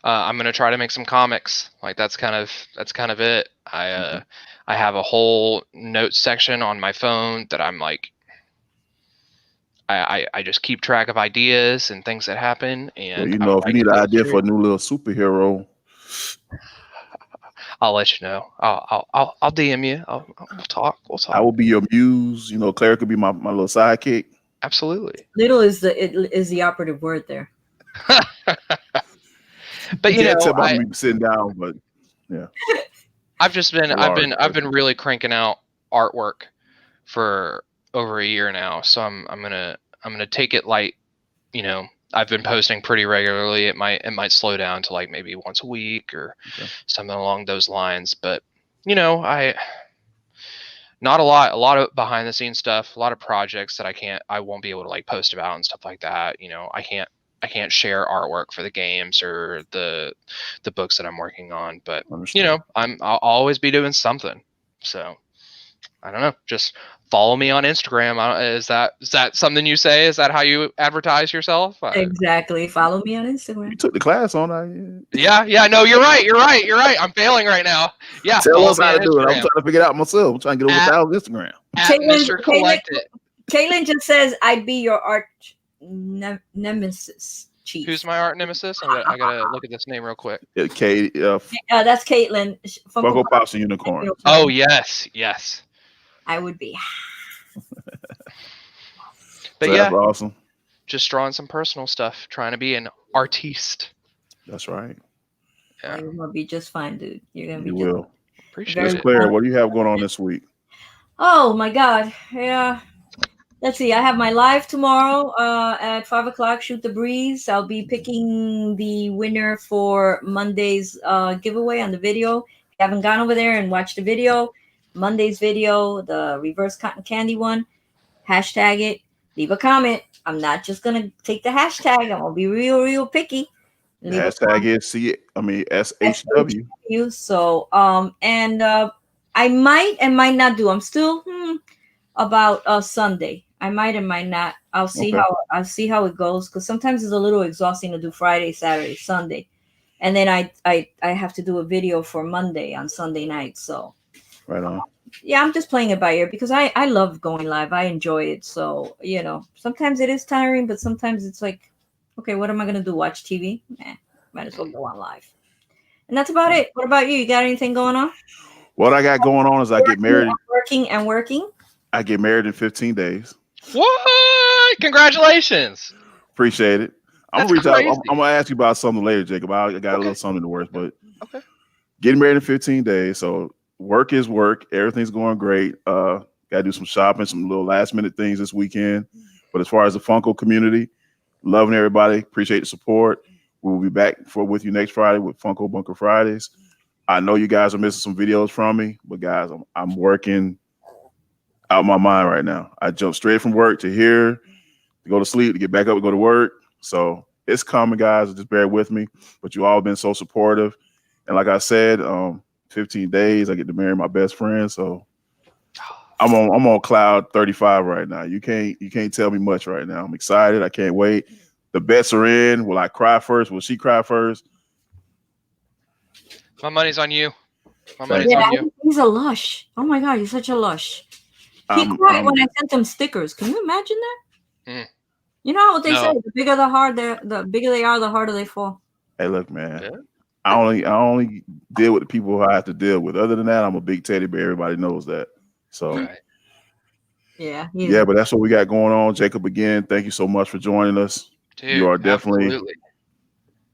I'm gonna try to make some comics. Like that's kind of it. I have a whole notes section on my phone that I'm like, I just keep track of ideas and things that happen. And if you need an idea for a new little superhero, I'll let you know. I'll DM you. We'll talk. I will be your muse. Claire could be my little sidekick. Absolutely. Little is the operative word there. But about me sitting down, but yeah. I've been really cranking out artwork for over a year now, so I'm gonna take it light. I've been posting pretty regularly. It might slow down to like maybe once a week or something along those lines. But not a lot of behind the scenes stuff, a lot of projects that I won't be able to like post about and stuff like that. I can't share artwork for the games or the books that I'm working on, but I'll always be doing something. So I don't know, just follow me on Instagram. Is that something you say? Is that how you advertise yourself? Exactly. Follow me on Instagram. You took the class on that. Yeah. No, you're right. I'm failing right now. Yeah. Tell us how to do it. I'm trying to figure it out myself. I'm trying to get over 1,000 Instagram. Caitlin just says, I'd be your arch nemesis, Chief. Who's my art nemesis? I gotta look at this name real quick. That's Caitlin. Funko Pops and Unicorn. Oh, yes. I would be. But that's awesome. Just drawing some personal stuff, trying to be an artiste. That's right. Yeah. You're gonna be just fine, dude. You're gonna be. You will. Appreciate it. Claire, what do you have going on this week? Oh my God! Yeah. Let's see. I have my live tomorrow at 5:00. Shoot the Breeze. I'll be picking the winner for Monday's giveaway on the video. If you haven't gone over there and watched the video, Monday's video, the reverse cotton candy one, hashtag it. leave a comment. I'm not just gonna take the hashtag. I'm gonna be real picky. The Leave a hashtag is SHW. SHW. So and I might and might not do. I'm still about Sunday. I might and might not. I'll see Okay. I'll see how it goes, because sometimes it's a little exhausting to do Friday, Saturday, Sunday, and then I have to do a video for Monday on Sunday night. So Right on. yeah, I'm just playing it by ear because I love going live. I enjoy it. So sometimes it is tiring, but sometimes it's like, okay, what am I gonna do? Watch TV? Might as well go on live. And that's about it. What about you? You got anything going on? What I got going on is I get married. Working. I get married in 15 days. What? Congratulations. Appreciate it. I'm That's gonna reach out. crazy. I'm gonna ask you about something later, Jacob. I got a little something in the works, but Okay. getting married in 15 days. So work is work. Everything's going great. Got to do some shopping, some little last minute things this weekend. But as far as the Funko community, loving everybody. Appreciate the support. We will be back with you next Friday with Funko Bunker Fridays. I know you guys are missing some videos from me, but guys, I'm working out my mind right now. I jumped straight from work to here, to go to sleep, to get back up and go to work. So it's coming, guys. Just bear with me. But you all have been so supportive. And like I said, 15 days, I get to marry my best friend. So I'm on cloud 35 right now. You can't tell me much right now. I'm excited. I can't wait. The bets are in. Will I cry first? Will she cry first? My money's on you. My money's on you. He's a lush. Oh my God, you're such a lush. He cried when I sent him stickers. Can you imagine that? Mm. You know what they No. say? The bigger the bigger they are, the harder they fall. Hey, look, man. Yeah. I only deal with the people who I have to deal with. Other than that, I'm a big teddy bear. Everybody knows that. So Right. Yeah. But that's what we got going on. Jacob, again, thank you so much for joining us. Dude, you are definitely absolutely.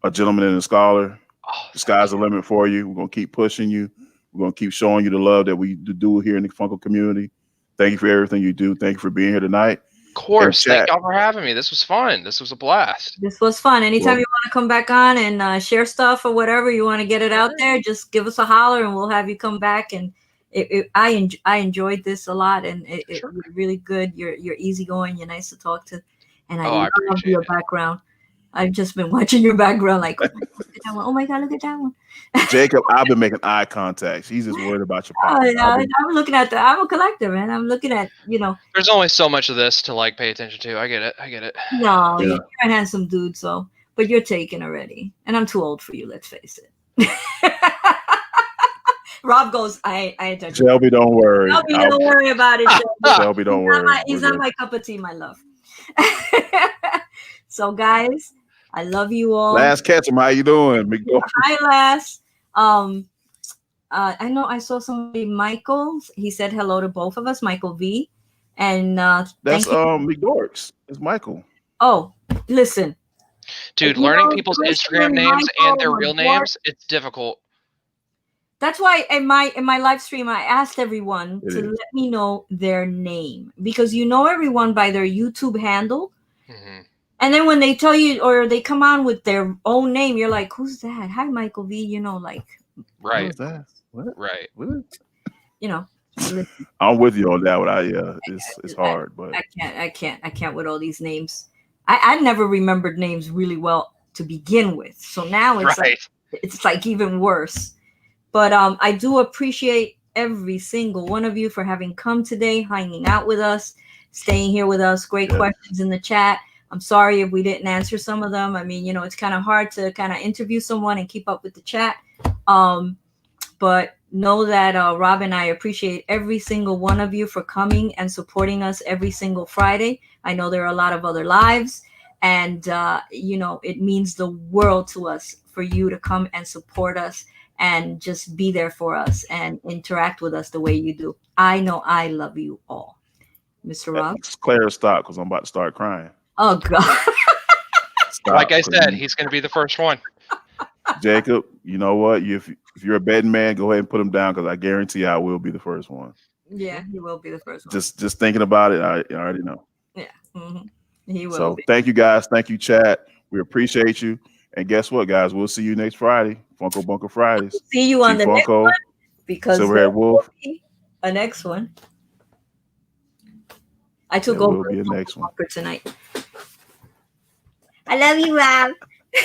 a gentleman and a scholar. Oh, The sky's the limit for you. We're gonna keep pushing you. We're gonna keep showing you the love that we do here in the Funko community. Thank you for everything you do. Thank you for being here tonight. Of course. Thank y'all for having me. This was fun. This was a blast. This was fun. Anytime you want to come back on and share stuff or whatever, you want to get it out there, just give us a holler and we'll have you come back. And I enjoyed this a lot, and you're really good. You're easygoing. You're nice to talk to, and I love your background. I've just been watching your background, like, oh my God, look at that one. Jacob, I've been making eye contact. He's just worried about your pocket. I'm looking at I'm a collector, man. I'm looking at, There's only so much of this to pay attention to. I get it. No, you're a handsome dude, but you're taken already. And I'm too old for you, let's face it. Rob goes, I Shelby, don't worry. Shelby, don't worry about it. Shelby, don't worry. He's not my cup of tea, my love. So, guys, I love you all. Last catch him. How you doing? Hi, Lass. I know I saw somebody, Michael. He said hello to both of us, Michael V. And that's McDorks. It's Michael. Oh, listen. Dude, learning people's Instagram names and their real names, it's difficult. That's why in my live stream I asked everyone to let me know their name, because everyone by their YouTube handle. Mm-hmm. And then when they tell you or they come on with their own name, you're like, who's that? Hi, Michael V. Right. Who's that? What? Right. What? I'm with you on that one. It's hard, but I can't with all these names. I never remembered names really well to begin with. So now it's like even worse. But I do appreciate every single one of you for having come today, hanging out with us, staying here with us. Great questions in the chat. I'm sorry if we didn't answer some of them. I mean, it's kind of hard to kind of interview someone and keep up with the chat. But know that Rob and I appreciate every single one of you for coming and supporting us every single Friday. I know there are a lot of other lives, and it means the world to us for you to come and support us and just be there for us and interact with us the way you do. I know I love you all. Mr. Rob? Claire, stop, because I'm about to start crying. Oh, God. Like I said, he's going to be the first one. Jacob, you know what? If you're a betting man, go ahead and put him down, because I guarantee I will be the first one. Yeah, he will be the first one. Just thinking about it, I already know. Yeah, he will. So thank you, guys. Thank you, chat. We appreciate you. And guess what, guys? We'll see you next Friday. Funko Bunker Fridays. See you on the next one, because Silverhead Wolf. a next one. I took There over will be a next one. for tonight. I love you, Rob.